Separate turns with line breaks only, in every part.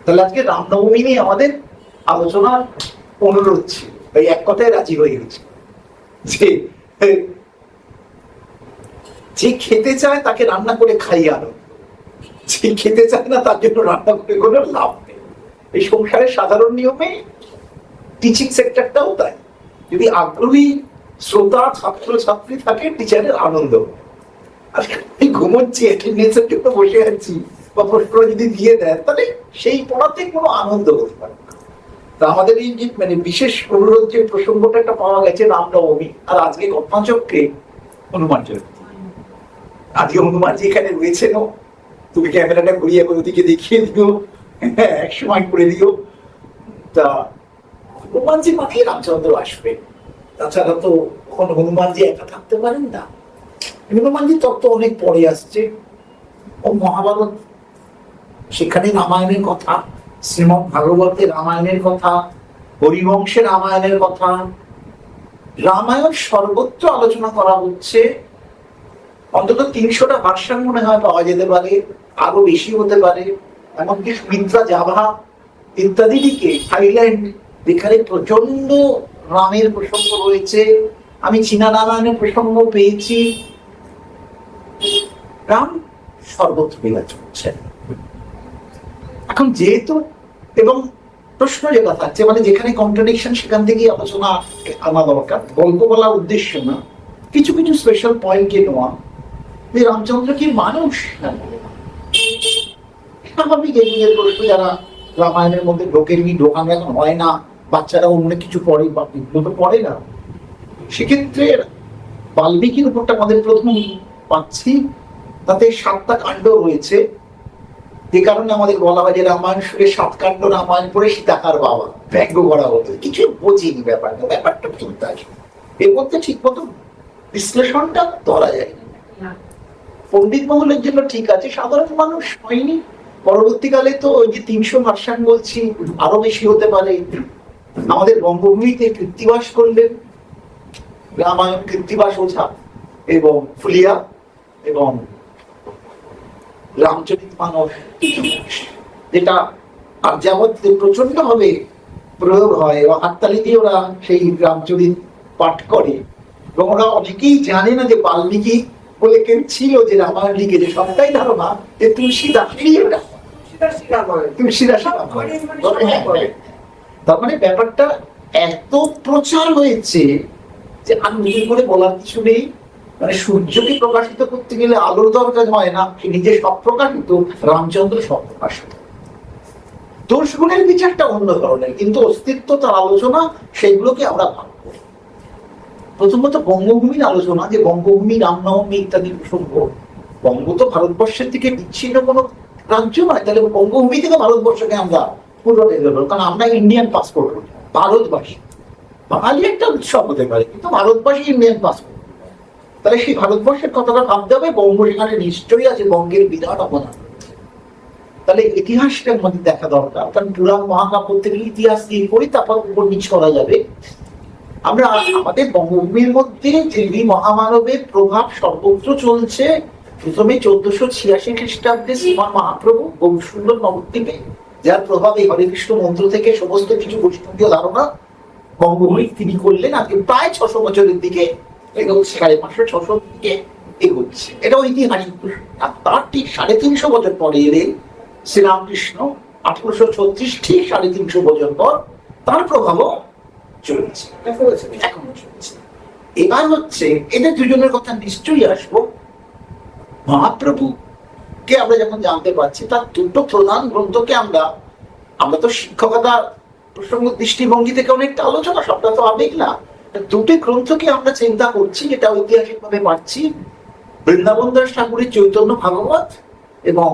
তাহলে আজকে রামনবমী নিয়ে আমাদের আলোচনার অনুরোধ ছিল, এই এক কথায় রাজি হয়ে গেছে যে যে খেতে চায় তাকে রান্না করে খাইয়ে আনো, যে খেতে চায় না তার জন্য রান্না করে কোনো লাভ নেই। এই সংসারের সাধারণ নিয়মে টিচিং সেক্টরটাও তাই। যদি আগ্রহী শ্রোতা ছাত্র ছাত্রী থাকে, টিচারের আনন্দ। আর ঘুমোচ্ছি অ্যাটেন্ডেন্সের জন্য বসে আছি বা প্রশ্ন যদি দিয়ে দেন, তাহলে সেই পড়াতে কোনো আনন্দ হতে পারে না। তা আমাদের এই যে মানে বিশেষ অনুরোধ যে প্রসঙ্গটা একটা পাওয়া গেছে রামনবমী, আর আজকে ঘটনাচক্রে হনুমান জয়ন্তী। আজকে হনুমানজি এখানে রয়েছেন, তুমি ক্যামেরাটা ঘুরিয়ে ওদিকে দেখিয়ে দিও, হ্যাঁ এক সময় করে দিও। তা হনুমানজি মানেই রামচন্দ্র আসবে, তাছাড়া তো হনুমানজি একা থাকতে পারেন না। হনুমানজি তত্ত্ব অনেক পরে আসছে, ও মহাভারত সেখানে রামায়ণের কথা, শ্রীমদ ভাগবতে রামায়ণের কথা, হরিবংশে রামায়ণের কথা। রামায়ণ সর্বত্র আলোচনা করা হচ্ছে। অন্তত 300টা ভার্সন মনে হয় পাওয়া যেতে পারে, আরো বেশি হতে পারে। এমনকি সুমিত্রা জাভা ইত্যাদি দিকে থাইল্যান্ড, যেখানে প্রচন্ড রামের প্রসঙ্গ রয়েছে। আমি চীনা রামায়ণের প্রসঙ্গ পেয়েছি। রাম সর্বত্র বিরাজ করছেন। এখন যেহেতু এবং প্রশ্ন যেটা থাকছে, মানে যেখানে কন্ট্রাডিকশন সেখান থেকেই আলোচনা আনা দরকার। গল্প বলার উদ্দেশ্য না, কিছু কিছু স্পেশাল পয়েন্টকে নেওয়া। যে রামচন্দ্র কি মানুষ? স্বাভাবিক এই নিয়ে প্রশ্ন, যারা রামায়ণের মধ্যে ঢোকেননি, ঢোকানো এখন হয় না, বাচ্চারা অন্য কিছু পড়ে বা বিপ্লব পড়ে না, সেক্ষেত্রে বাল্মীকির উপরটা আমাদের প্রথম পাচ্ছি। তাতে 7টা কাণ্ড রয়েছে, যে কারণে আমাদের বলা হয় যে রামায়ণ সুরে 7 কাণ্ড রামায়ণ পড়ে সীতাকার বাবা ব্যঙ্গ করা হতো। কিছু বুঝিনি ব্যাপারটা, ব্যাপারটা চিন্তা আছে এর মধ্যে ঠিক মতো বিশ্লেষণটা ধরা যায় না। পণ্ডিত মহলের জন্য ঠিক আছে, সাধারণ মানুষ হয়নি। পরবর্তীকালে তো ওই যে 300 ভার্সন বলছি, আরো বেশি হতে পারে। আমাদের বঙ্গভূমিতে কৃত্তিবাস করলেন, রামায়ণ কৃত্তিবাস ওঝা এবং ফুলিয়া এবং রামচরিতমানস, যেটা আর যাবৎ প্রচন্ড ভাবে প্রয়োগ হয়, হাততালি দিয়ে ওরা সেই রামচরিত পাঠ করে। এবং ওরা অনেকেই জানে না যে বাল্মীকি বলে কেউ ছিল যে রামায়ণ লিখেছে। সবটাই ধারণা যে তুলসীদাসেরই ওটা, তুলসীদাস। তার মানে ব্যাপারটা এত প্রচার হয়েছে যে আর নতুন করে বলার কিছু নেই। মানে সূর্যকে প্রকাশিত করতে গেলে আলোর দরকার হয় না, সে নিজে সব প্রকাশিত, রামচন্দ্র সব প্রকাশিত। দোষ গুণের বিচারটা অন্য ধরনের, কিন্তু অস্তিত্ব তার আলোচনা, সেগুলোকে আমরা ভাবব। প্রথমত বঙ্গভূমির আলোচনা, যে বঙ্গভূমি, রামনবমী ইত্যাদি প্রসঙ্গ। বঙ্গ তো ভারতবর্ষের থেকে বিচ্ছিন্ন কোনো রাজ্য নয়, তাহলে বঙ্গভূমি থেকে ভারতবর্ষকে আমরা পুরোটা দেবো, কারণ আমরা ইন্ডিয়ান পাসপোর্ট, ভারতবাসী। বাঙালি একটা উৎসব হতে পারে, কিন্তু ভারতবাসী ইন্ডিয়ান পাসপোর্ট। তাহলে সেই ভারতবর্ষের কথাটা ভাবতে হবে। বঙ্গ সেখানে নিশ্চয়ই আছে, বঙ্গের বিরাট অবদান। তাহলে ইতিহাসটার মধ্যে দেখা দরকার, কারণ পুরাণ মহাকাব্য থেকে ইতিহাস দিয়ে পড়ি, তারপর উপর নিচ করা যাবে। আমরা আমাদের বঙ্গভূমির মধ্যে যে মহামানবের প্রভাব সর্বত্র চলছে। প্রথমে 1486 খ্রিস্টাব্দে শ্রীমান মহাপ্রভু গৌরসুন্দর নবদ্বীপে, যার প্রভাব এই হরে কৃষ্ণ মন্ত্র থেকে সমস্ত কিছু বৈষ্ণবীয় ধারণা বঙ্গভূমি তিনি করলেন। আজকে প্রায় 600 বছরের দিকে এগোচ্ছে, 550-600 দিকে এগোচ্ছে। এটা ঐতিহাসিক। আর তার ঠিক 350 বছর পরে এলেন শ্রীরামকৃষ্ণ, 1836, ঠিক 350 বছর পর তার প্রভাবও চলছে, এখনো চলছে। এবার হচ্ছে এদের দুজনের কথা নিশ্চয়ই আসবো। মহাপ্রভু কে আমরা যখন জানতে পারছি, তার দুটো প্রধান গ্রন্থকে আমরা তো শিক্ষকতা প্রসঙ্গ দৃষ্টিভঙ্গি থেকে অনেকটা আলোচনা, সবটা তো আবেগ না। দুটি গ্রন্থকে আমরা চিন্তা করছি, যেটা ঐতিহাসিক ভাবে পাচ্ছি। বৃন্দাবন দাস ঠাকুরের চৈতন্য ভাগবত এবং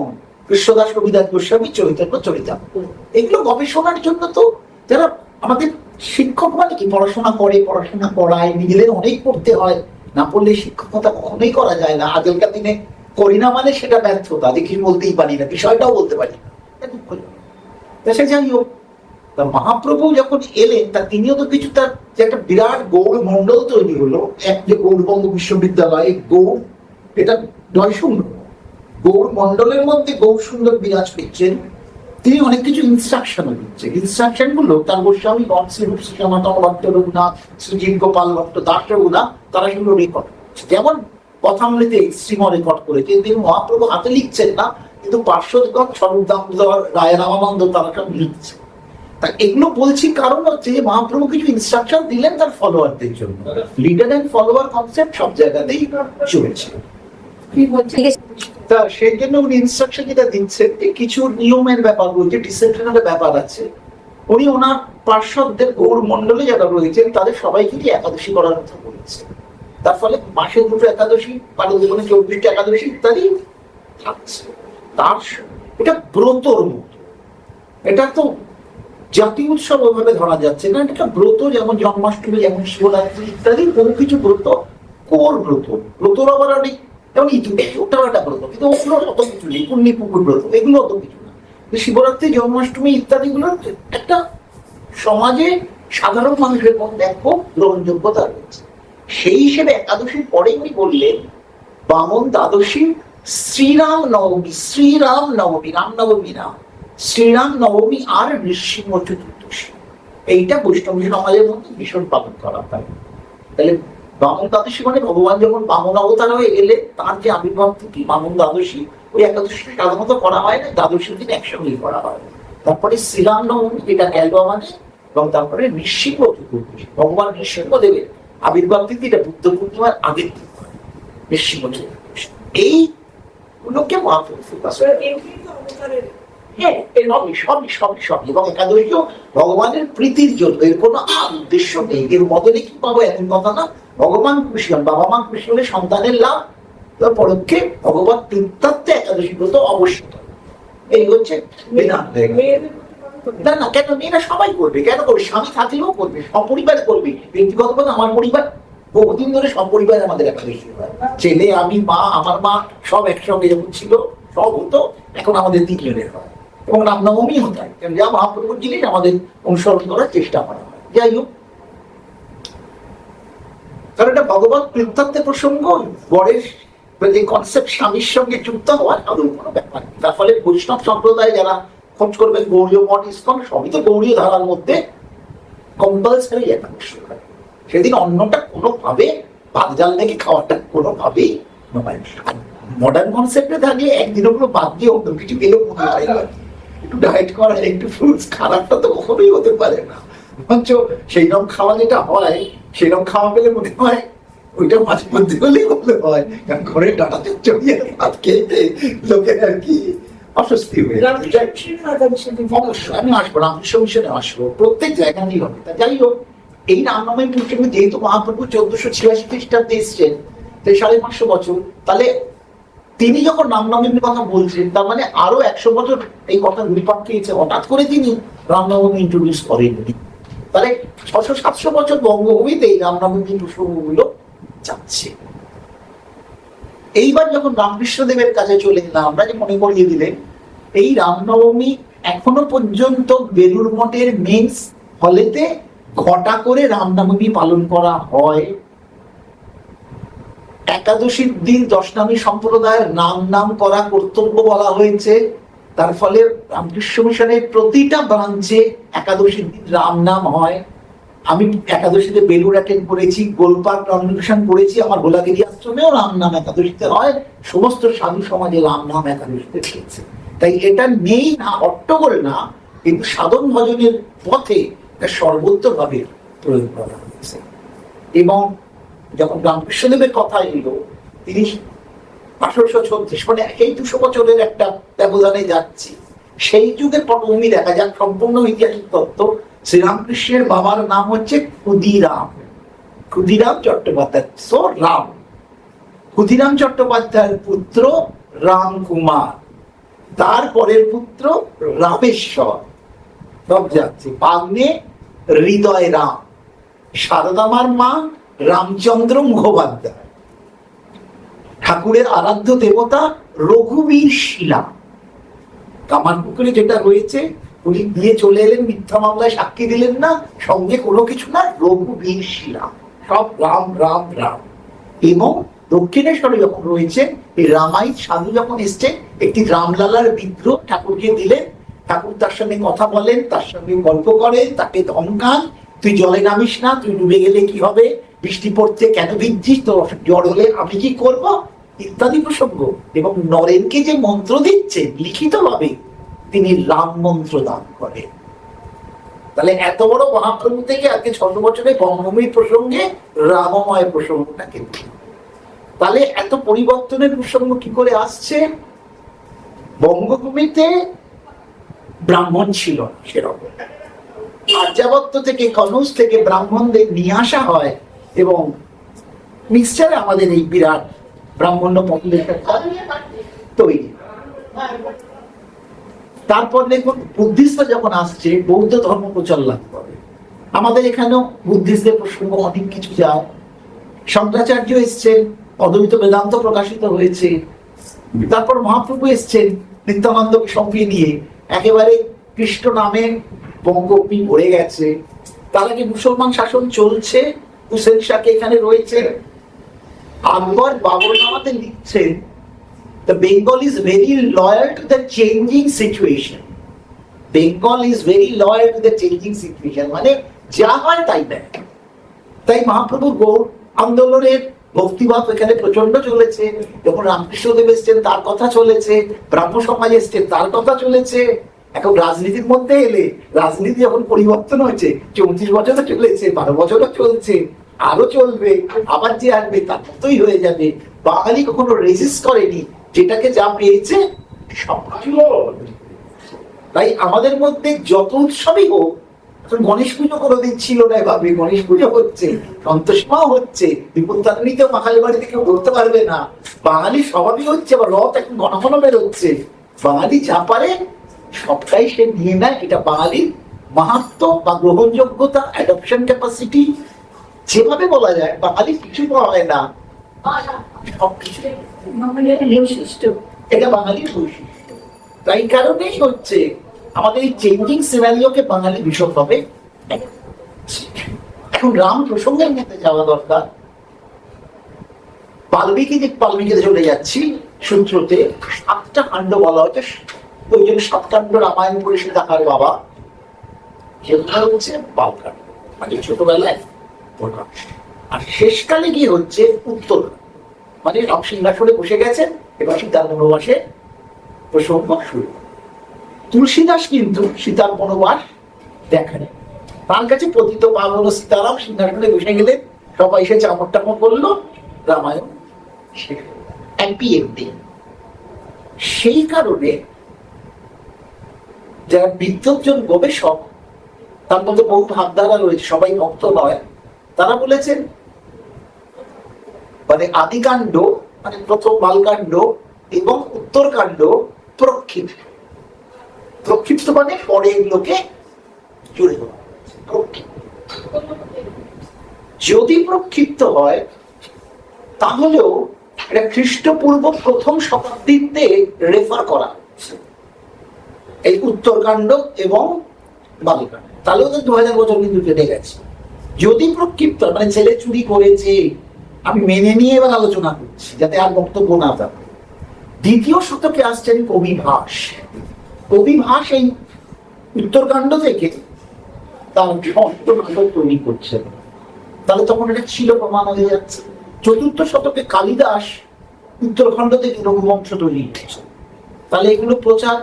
কৃষ্ণদাস কবিদাস গোস্বামী চৈতন্য চরিতামৃত। এগুলো গবেষণার জন্য তো যারা আমাদের শিক্ষক, মানে কি পড়াশোনা করে, পড়াশোনা করায়, নিজেদের অনেক পড়তে হয়, না পড়লে শিক্ষকতা কখনোই করা যায় না। আজকালকার দিনে করি না মানে সেটা ব্যর্থতা, যে কিছু বলতেই পারি না, বিষয়টাও বলতে পারি না। যাই হোক, মহাপ্রভু যখন এলেন, তা তিনিও তো কিছু, তার যে একটা বিরাট গৌড় মন্ডল তৈরি হলো, এক যে গৌড়বঙ্গ বিশ্ববিদ্যালয়, গৌড়, এটা 9 গৌড় মন্ডলের মধ্যে গৌর সুন্দর বিরাজ করছেন। তিনি অনেক কিছু ইনস্ট্রাকশন দিচ্ছে। ইনস্ট্রাকশন গুলো তার গোস্বামী ভট্ট রঘুনাথ, সুজিত গোপাল ভট্ট, দাস রঘুনাথ, তারা সেগুলো রেকর্ড করছে। যেমন কথামৃতে এক্সট্রিমও রেকর্ড করেছেন, তিনি মহাপ্রভু হাতে লিখছেন না, কিন্তু পার্শ্বদগণ স্বরূপ দামোদর, রায় রামানন্দ তারা সব লিখছে। তা এগুলো বলছি কারণ হচ্ছে যে মহাপ্রভু কিছু ইনস্ট্রাকশন দিলেন তার ফলোয়ারদের জন্য। লিডার এন্ড ফলোয়ার কনসেপ্ট সব জায়গাতেই চলছে। তা সেই জন্য উনি ইনস্ট্রাকশন যেটা দিচ্ছেন যে কিছু নিয়মের ব্যাপার রয়েছে, ডিসিপ্লিনের ব্যাপার আছে। উনি ওনার পার্শ্বদের গৌর মন্ডলে যারা রয়েছেন তাদের সবাইকে একাদশী করার কথা বলেছেন। তার ফলে মাসে 2টো একাদশী, কারো জীবনে 24টা একাদশী ইত্যাদি থাকছে। তার এটা ব্রতর মতো, এটা তো জাতীয় উৎসব ওইভাবে ধরা যাচ্ছে না, এটা ব্রত, যেমন জন্মাষ্টমী, যেমন শিবরাত্রি ইত্যাদি বহু কিছু ব্রত, কোর ব্রত। ব্রতর আবার অনেক, যেমন ওটাও একটা ব্রত, কিন্তু ওগুলো অত কিছু নেই, পূর্ণি পুকুর ব্রত এগুলো অত কিছু না। শিবরাত্রি, জন্মাষ্টমী ইত্যাদি গুলো একটা সমাজে সাধারণ মানুষের মধ্যে খুব গ্রহণযোগ্যতা রয়েছে। সেই হিসেবে একাদশীর পরে উনি বললেন বামন দ্বাদশী, শ্রীরাম নবমী, শ্রীরাম নবমী, রামনবমী না, শ্রীরাম নবমী আর নৃসিংহ চতুর্দশী, এইটা বৈষ্ণব সমাজের মধ্যে ভীষণ পালন করা হয়। তাহলে বামন দ্বাদশী মানে ভগবান যখন বামন অবতার হয়ে গেলে তার যে আবির্ভাব থেকে বামন দ্বাদশী, ওই একাদশী সাধারণত করা হয় না, দ্বাদশীর দিন একসঙ্গেই করা হয়। তারপরে শ্রীরাম নবমী, যেটা গেল মানে, এবং তারপরে নৃসিংহ চতুর্দশী, ভগবান নৃসিংহ দেবের আবির্ভাব তিথি, এটা বুদ্ধ পূর্ণিমার আগের দিন হয় নৃসিংহ চতুর্দশী। এইগুলোকে মহাপ্রভু ফোকাস করে। এবং একাদশীও ভগবানের প্রীতির জন্য, এর কোনো আর উদ্দেশ্য নেই। এর বদলে কি পাবো এমন কথা না, ভগবান খুশি হন, বাবা মা খুশি হলে সন্তানের লাভ, পরোক্ষে ভগবান তৃপ্তার্থে একাদশী ব্রত অবশ্যই। এই হচ্ছে বেদান্ত। না না, কেন মেয়েরা সবাই করবে, কেন করবে, স্বামী থাকলেও করবে, সপরিবার করবে। ব্যক্তিগতভাবে আমার পরিবার বহুদিন ধরে সপরিবার আমাদের একাদশী হয়, ছেলে, আমি, মা, আমার মা সব একসঙ্গে যখন ছিল সব হতো, এখন আমাদের 3 জনের হয়। এবং রামনবমী হতে হয়, যা মহাপ্রভুর জিনিস আমাদের অনুসরণ করার চেষ্টা করা হয়। যাই হোক, কারণ এটা ভগবান তৃপ্তার্থের প্রসঙ্গ, বরের যে কনসেপ্ট স্বামীর সঙ্গে যুক্ত হওয়ার আদৌ কোনো ব্যাপার নেই। তার ফলে বৈষ্ণব সম্প্রদায় যারা খোঁজ করবেন, গৌড়ীয় মঠ, ইসকন সবই তো গৌড়ীয় ধারার মধ্যে কম্পালসারি একাদশী হয়। সেদিন অন্নটা কোনোভাবে ভাত ডাল থেকে খাওয়াটা কোনোভাবেই নয়। আর মডার্ন কনসেপ্টে থাকলে একদিন ওগুলো বাদ দিয়ে অন্য কিছু গেলেও মনে হয় একটু ডায়েট করা, একটু ফ্রুটস, খারাপটা তো কখনোই হতে পারে না। বরঞ্চ সেইরকম খাওয়া যেটা হয়, সেরকম খাওয়া পেলে মনে হয় ওইটা মাঝে মধ্যে হলেই বলতে হয়, কারণ ঘরের ডাটাতে চড়িয়ে ভাত খেতে লোকের আর কি অস্বস্তি হয়ে যায়। অবশ্যই আমি আসবো, রামকৃষ্ণ মিশনে আসবো, প্রত্যেক জায়গাতেই হবে। তা যাই হোক, এই রামনবমী প্রসঙ্গে যেহেতু মহাপ্রভু 1486 খ্রিস্টাব্দে এসছেন, 550 বছর, তাহলে তিনি যখন রামনবমীর কথা বলছেন, তার মানে আরো 100 বছর এই কথা ঘুরপাক খেয়েছে। হঠাৎ করে তিনি রামনবমী ইন্ট্রোডিউস করেননি। তাহলে 600-700 বছর বঙ্গভূমিতে এই রামনবমী প্রসঙ্গগুলো যাচ্ছে। এইবার যখন রামকৃষ্ণদেবের কাছে চলে গেলাম, আমরা যে মনে করিয়ে দিলেন, এই রামনবমী এখনো পর্যন্ত বেলুড় মঠের মেন্স হলেতে ঘটা করে রামনবমী পালন করা হয়। একাদশীর দিন দশনামী সম্প্রদায়ের নাম করা কর্তব্য বলা হয়েছে। তার ফলে রামকৃষ্ণ মিশনের প্রতিটা ব্রাঞ্চে একাদশীর দিন রাম নাম হয়। আমি একাদশীতে বেলুড় অ্যাটেন্ড করেছি, গোলপার্ক রামকৃষ্ণ করেছি, আমার গোলাগিরি আশ্রমেও রাম নাম একাদশীতে হয়। সমস্ত সাধু সমাজে রাম নাম একাদশীতে খেয়েছে। তাই এটা নেই না, হট্টগোল না, কিন্তু সাধন ভজনের পথে এটা সর্বোত্তভাবে প্রয়োগ করা হয়েছে। এবং যখন রামকৃষ্ণদেবের কথা এলো, তিনি 1836, মানে এই 200 বছরের একটা ব্যবধানে যাচ্ছি, সেই যুগের পটভূমি দেখা যাক, সম্পূর্ণ ঐতিহাসিক তত্ত্ব। শ্রীরামকৃষ্ণের বাবার নাম হচ্ছে ক্ষুদিরাম, ক্ষুদিরাম চট্টোপাধ্যায়। সো রাম, ক্ষুদিরাম চট্টোপাধ্যায়ের পুত্র রামকুমার, তার পরের পুত্র রামেশ্বর, সব যাচ্ছে পাগ্নে হৃদয় রাম, সারদামার মা রামচন্দ্র মুখোপাধ্যায়, ঠাকুরের আরাধ্য দেবতা রঘুবীর শিলা। কামারপুকুরে যেটা রয়েছে, উনি দিয়ে চলে এলেন, মিথ্যা মামলায় সাক্ষী দিলেন না, সঙ্গে কোনো কিছু না, রঘুবীর শিলা, সব রাম রাম রাম। এবং দক্ষিণেশ্বরে যখন রয়েছে, এই রামায়িক সাধু যখন এসছে, একটি রামলালার বিগ্রহ ঠাকুরকে দিলেন, ঠাকুর তার সঙ্গে কথা বলেন, তার সঙ্গে গল্প করেন, তাকে ধমকান, তুই জলে নামিস না, তুই ডুবে গেলে কি হবে, বৃষ্টি পড়ছে কেন ভিজছিস, তো জ্বর হলে আমি কি করব, ইত্যাদি প্রসঙ্গ। এবং নরেনকে যে মন্ত্র দিচ্ছে লিখিত ভাবে, তিনি রাম মন্ত্র দান করেন। তাহলে এত বড় মহাপ্রভু থেকে আজকে 600 বছরে বঙ্গভূমির প্রসঙ্গে রামময় প্রসঙ্গটাকে, তাহলে এত পরিবর্তনের প্রসঙ্গ কি করে আসছে? বঙ্গভূমিতে ব্রাহ্মণ ছিল না সেরকম, আর্যাবর্ত থেকে, কনৌজ থেকে ব্রাহ্মণদের নিয়ে আসা হয় এবং নিশ্চয় আমাদের এই বিরাট ব্রাহ্মণ্য পপুলেশন তৈরি। তারপর দেখুন বুদ্ধিস্ট যখন আসছে, বৌদ্ধ ধর্ম প্রচার লাভ করে। আমাদের এখানেও বুদ্ধিস্টদের প্রসঙ্গ অনেক কিছু যায়। শঙ্করাচার্য এসছেন, অদ্বৈত বেদান্ত প্রকাশিত হয়েছে। তারপর মহাপ্রভু এসছেন নিত্যানন্দকে সঙ্গে নিয়ে, একেবারে কৃষ্ণ নামে বঙ্গভূমি ভরে গেছে। তার আগে মুসলমান শাসন চলছে, হুসেন শাহ এখানে রয়েছে। আকবর বাবরনামাতে লিখছেন, the Bengal is very loyal to the changing situation. Bengal is very loyal to the changing situation, মানে যা হয় তাই দেয়। তাই মহাপ্রভু গৌড় আন্দোলনের ভক্তিভাব এখানে প্রচন্ড চলেছে। যখন রামকৃষ্ণদেব এসছেন তার কথা চলেছে, ব্রাহ্ম সমাজ এসছেন তার কথা চলেছে। এখন রাজনীতির মধ্যে এলে, রাজনীতি যখন পরিবর্তন হয়েছে, 34 বছরও চলেছে, 12 বছরও চলছে, আরো চলবে, আবার যে আসবে তার মতোই হয়ে যাবে। বাঙালি কখনো রেজিস্ট করেনি, যেটাকে যা পেয়েছে সব। তাই আমাদের মধ্যে যত উৎসবই হোক, গণেশ পুজো কোনোদিন ছিল না এভাবে, গণেশ পুজো হচ্ছে, সন্তোষমাও হচ্ছে, বিপত্তারিণীতেও মাখালি বাড়িতে কেউ করতে পারবে না। বাঙালি স্বভাবই হচ্ছে, বা রথ এখন ঘন ঘন বেরোচ্ছে। বাঙালি যা পারে সবটাই সে নিয়ে নেয়। এটা বাঙালির মাহাত্ম্য বা গ্রহণযোগ্যতা, অ্যাডপশন ক্যাপাসিটি, যেভাবে বলা যায়। বাঙালি কিছু হয় না, সবকিছু এটা বাঙালির বৈশিষ্ট্য। তাই কারণেই হচ্ছে আমাদের এই চেঞ্জিং সিনারিওকে বাঙালি ভীষণভাবে। এখন রাম প্রসঙ্গের মধ্যে যাওয়া দরকার। বাল্মীকিতে চলে যাচ্ছি। সূত্রতে 7টা কাণ্ড বলা হচ্ছে, ওই জন্য 7 কাণ্ড রামায়ণ পড়েছে দেখার বাবা, সেগুলো হচ্ছে বালকাণ্ড, মানে ছোটবেলায়। আর শেষকালে গিয়ে হচ্ছে উত্তর, মানে রাম সিংহাসনে বসে গেছেন, এবার সীতার বনবাসে প্রসঙ্গ শুরু। তুলসীদাস কিন্তু সীতার বনবাস দেখেন, তার কাছে পতিত পাবন সীতারাম সিংহাসনে বসে গেলেন, সবাই এসে চামড় টামড় করলো, রামায়ণ সেই কারণে যারা বিদ্বজ্জন গবেষক, তার মধ্যে বহু ভাবধারা রয়েছে, সবাই ভক্ত নয়, তারা বলেছেন মানে আদিকাণ্ড মানে প্রথম বালকাণ্ড এবং উত্তরকাণ্ড প্রক্ষিপ্ত। প্রক্ষিপ্ত মানে পরে এগুলোকে জুড়ে দেওয়া। যদি প্রক্ষিপ্ত হয় তাহলেও এটা খ্রিস্টপূর্ব প্রথম শতাব্দীতে রেফার করা এই উত্তরকাণ্ড এবং বালকাণ্ড, তাহলেও তো 2000 বছর কিন্তু কেটে গেছে। যদি প্রক্ষিপ্ত মানে ছেলে চুরি করেছে, আমি মেনে নিয়ে এবার আলোচনা করছি যাতে আর বক্তব্য না থাকে। 2য় শতকে আসছেন কবি ভাস। কবি ভাস এই উত্তরকাণ্ড থেকে তার 6ষ্ঠ নাটক তৈরি করছেন, তাহলে তখন এটা ছিল প্রমাণ হয়ে যাচ্ছে। 4র্থ শতকে কালিদাস উত্তরখণ্ড থেকে রঘুবংশ তৈরি করেছে, তাহলে এগুলো প্রচার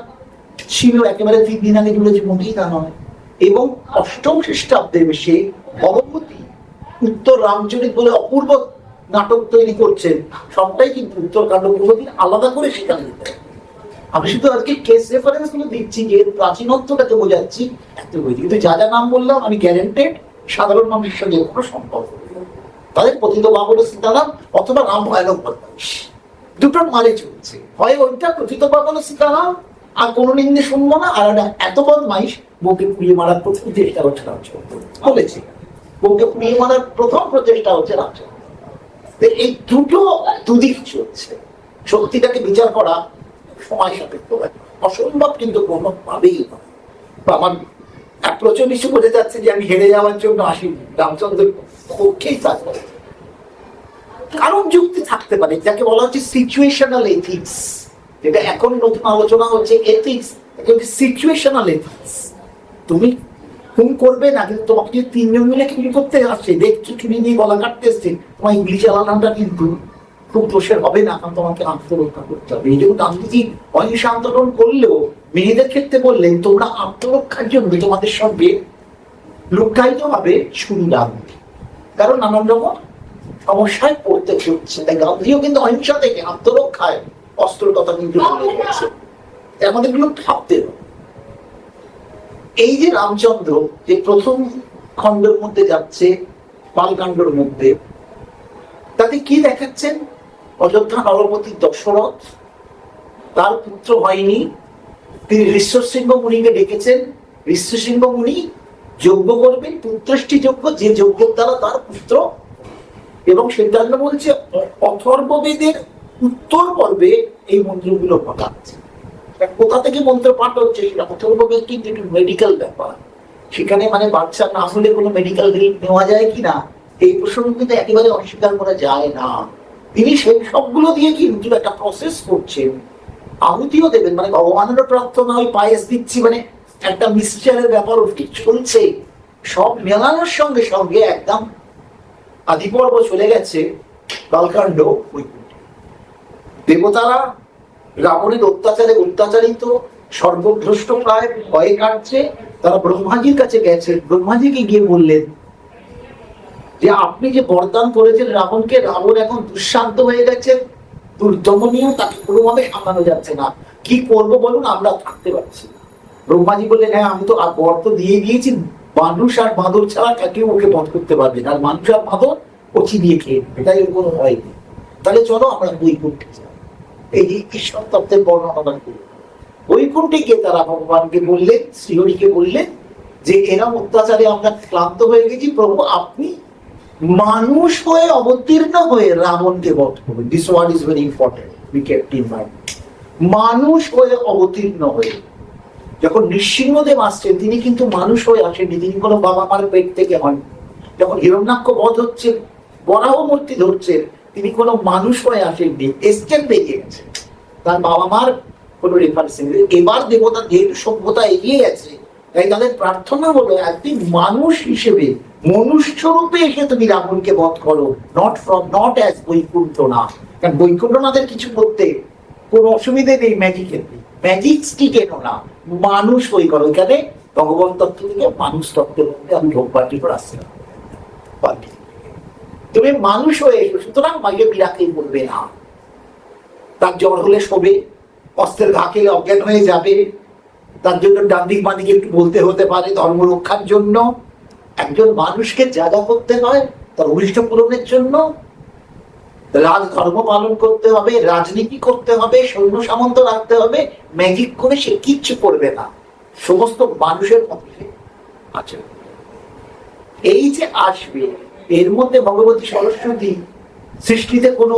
ছিল একেবারে 3 দিন আগে, এগুলো যে মোটেই তা নয়। এবং 8ম খ্রিস্টাব্দে সে ভগবতী উত্তর রামচরিত বলে অপূর্ব নাটক তৈরি করছেন, সবটাই কিন্তু উত্তরকাণ্ড পূর্বদিন আলাদা করে সেখানে দিতে। আমি শুধু আজকে কেস রেফারেন্স গুলো দিচ্ছি, যে প্রাচীনত্বটাকে বোঝাচ্ছি, কিন্তু যা যা নাম বললাম আমি গ্যারেন্টেড সাধারণ মানুষের সঙ্গে কোনো সম্পর্ক নেই। তাদের পতিত বাবুল সীতারাম অথবা রাম ভয়ানক বদমাইশ, দুটোর মাঝে চলছে। হয় ওইটা পতিত বাবুল সীতারাম আর কোনো নিন্দে শুনবো না, আর এত বদমাইশ বউকে পুড়িয়ে মারার প্রথম চেষ্টা হচ্ছে রামচন্দ্র বলেছে, বউকে পুড়িয়ে মারার প্রথম প্রচেষ্টা হচ্ছে রামচন্দ্র। এই দুটো দুদিক চলছে। শক্তিটাকে বিচার করা সময় সাপেক্ষ, অসম্ভব কিন্তু কোনোভাবেই নয়। আমার অ্যাপ্রোচও নিশ্চয় বোঝা যাচ্ছে যে আমি হেরে যাওয়ার জন্য আসিনি, রামচন্দ্রের পক্ষেই থাকবে। কারণ যুক্তি থাকতে পারে, যাকে বলা হচ্ছে সিচুয়েশনাল এথিক্স, যেটা এখন নতুন আলোচনা হচ্ছে এথিক্স সিচুয়েশনাল এথিক্স। তুমি খুন করবে না, কিন্তু তোমাকে যদি তিনজন মিলে খুন করতে আসছে, দেখছো চুরি নিয়ে গলা কাটতে এসছে, তোমার গুলি চালানোটা কিন্তু খুব দোষের হবে না, কারণ তোমাকে আত্মরক্ষা করতে হবে। এই জন্য গান্ধীজি অহিংসা আন্দোলন করলেও মেয়েদের ক্ষেত্রে বললেন তোমরা আত্মরক্ষার জন্য তোমাদের সঙ্গে লুকায়িত ভাবে ছুরি রাখবে, কারণ নানান রকম সমস্যায় পড়তে হচ্ছে। তাই গান্ধীও কিন্তু অহিংসা থেকে আত্মরক্ষায় অস্ত্র কথা কিন্তু বলে গেছে। আমাদের গুলো ভাবতে হবে। এই যে রামচন্দ্র যে প্রথম খণ্ডের মধ্যে যাচ্ছে, বালকাণ্ডের মধ্যে, তাতে কি দেখাচ্ছেন? অযোধ্যা নরপতি দশরথ, তার পুত্র হয়নি, তিনি ঋষ্যশৃঙ্গ মুনিকে ডেকেছেন। ঋষ্যশৃঙ্গ মুনি যজ্ঞ করবেন, পুত্রেষ্টি যজ্ঞ, যে যজ্ঞের দ্বারা তার পুত্র। এবং সিদ্ধান্ত বলছে অথর্ববেদের উত্তর পর্বে এই মন্ত্রগুলো ঘটাচ্ছে। কোথা থেকে মন্ত্র পাঠ হচ্ছে সেটা অথর্ববেদ কিন্তু একটু মেডিকেল ব্যাপার। সেখানে মানে বাচ্চা না হলে কোনো মেডিকেল হেল্প নেওয়া যায় কিনা এই প্রসঙ্গ কিন্তু একেবারে অস্বীকার করা যায় না। তিনি সেই সবগুলো দিয়ে কিন্তু একটা প্রসেস করছেন। আহুতিও দেবেন, মানে ভগবানেরও প্রার্থনা, ওই পায়েস দিচ্ছি, মানে একটা মিক্সচারের ব্যাপার ঠিক চলছে। সব মেলানোর সঙ্গে সঙ্গে একদম আদিপর্ব চলে গেছে বালকাণ্ড বৈকুণ্ঠে। দেবতারা রাবণের অত্যাচারিত, সর্বভ্রষ্ট প্রায় ভয়ে কাটছে। তারা ব্রহ্মাজির কাছে গেছে, ব্রহ্মাজিকে গিয়ে বললেন যে আপনি যে বরদান করেছেন রাবণকে, রাবণ এখন দুঃশান্ত হয়ে গেছে, দুর্দমনীয়, তাকে কোনোভাবে সামলানো যাচ্ছে না, কি করব বলুন, আমরা থাকতে পারছি। ব্রহ্মাজি বললেন হ্যাঁ, আমি তো বর তো দিয়ে দিয়েছি, মানুষ আর বাঁদর ছাড়া কেউ ওকে বধ করতে পারবে না, আর মানুষ আর বাঁদর ও চিবিয়ে খেয়ে নেবে, তাই ওর কোনো ভয় নেই। তাহলে চলো আমরা বৈকুণ্ঠে যাই। এই যে ঈশ্বর তত্ত্বের বর্ণনা করি, বৈকুণ্ঠে গিয়ে তারা ভগবানকে বললেন, শ্রীহরিকে বললেন যে এরম অত্যাচারে আমরা ক্লান্ত হয়ে গেছি, প্রভু আপনি মানুষ হয়ে অবতীর্ণ হয়ে রাবণকে বধ করবেন। This word is very important, we kept in mind. মানুষ হয়ে অবতীর্ণ হয়ে। যখন নৃসিংহদেব আসছেন তিনি কিন্তু মানুষ হয়ে আসেননি, তিনি কোনো বাবা মার পেট থেকে হন। যখন হিরণ্যাক্ষ বধ হচ্ছে, বরাহ মূর্তি ধরছেন, তিনি কোনো মানুষ হয়ে আসেননি, এসছেন বেরিয়ে গেছেন, তার বাবা মার কোনো রেফারেন্স নেই। এবার দেবতা যেহেতু সভ্যতা এগিয়ে গেছে, তাই তাদের প্রার্থনা হলো একদিন মানুষ হিসেবে মনুষ্য রূপে এসে তুমি রাবণকে বধ করো, নট অ্যাজ বৈকুণ্ঠনাথ। কারণ বৈকুণ্ঠনাথের কিছু করতে কোনো অসুবিধে নেই, ম্যাজিক স্টিক এনো না, মানুষ হয়ে করো। এখানে ভগবান তত্ত্ব থেকে মানুষ তত্ত্বের মধ্যে আমি ঢোকবাটি করে আসছি না, তুমি মানুষ হয়ে এসো, সুতরাং মাইকে বিরাকেই বলবে না। তার জ্বর হলে শোবে, অস্ত্রের ঘা খেলে অজ্ঞান হয়ে যাবে, তার জন্য ডান দিক বাঁ দিকে একটু বলতে হতে পারে। ধর্ম রক্ষার জন্য একজন মানুষকে যা যা করতে হয় তার অভিষ্ট পূরণের জন্য রাজ ধর্ম পালন করতে হবে, রাজনীতি করতে হবে, সৈন্য সামন্ত রাখতে হবে, ম্যাজিক করে সে কিচ্ছু করবে না, সমস্ত মানুষের মধ্যে আছে। এই যে আসবে, এর মধ্যে ভগবতী সরস্বতী সৃষ্টিতে কোনো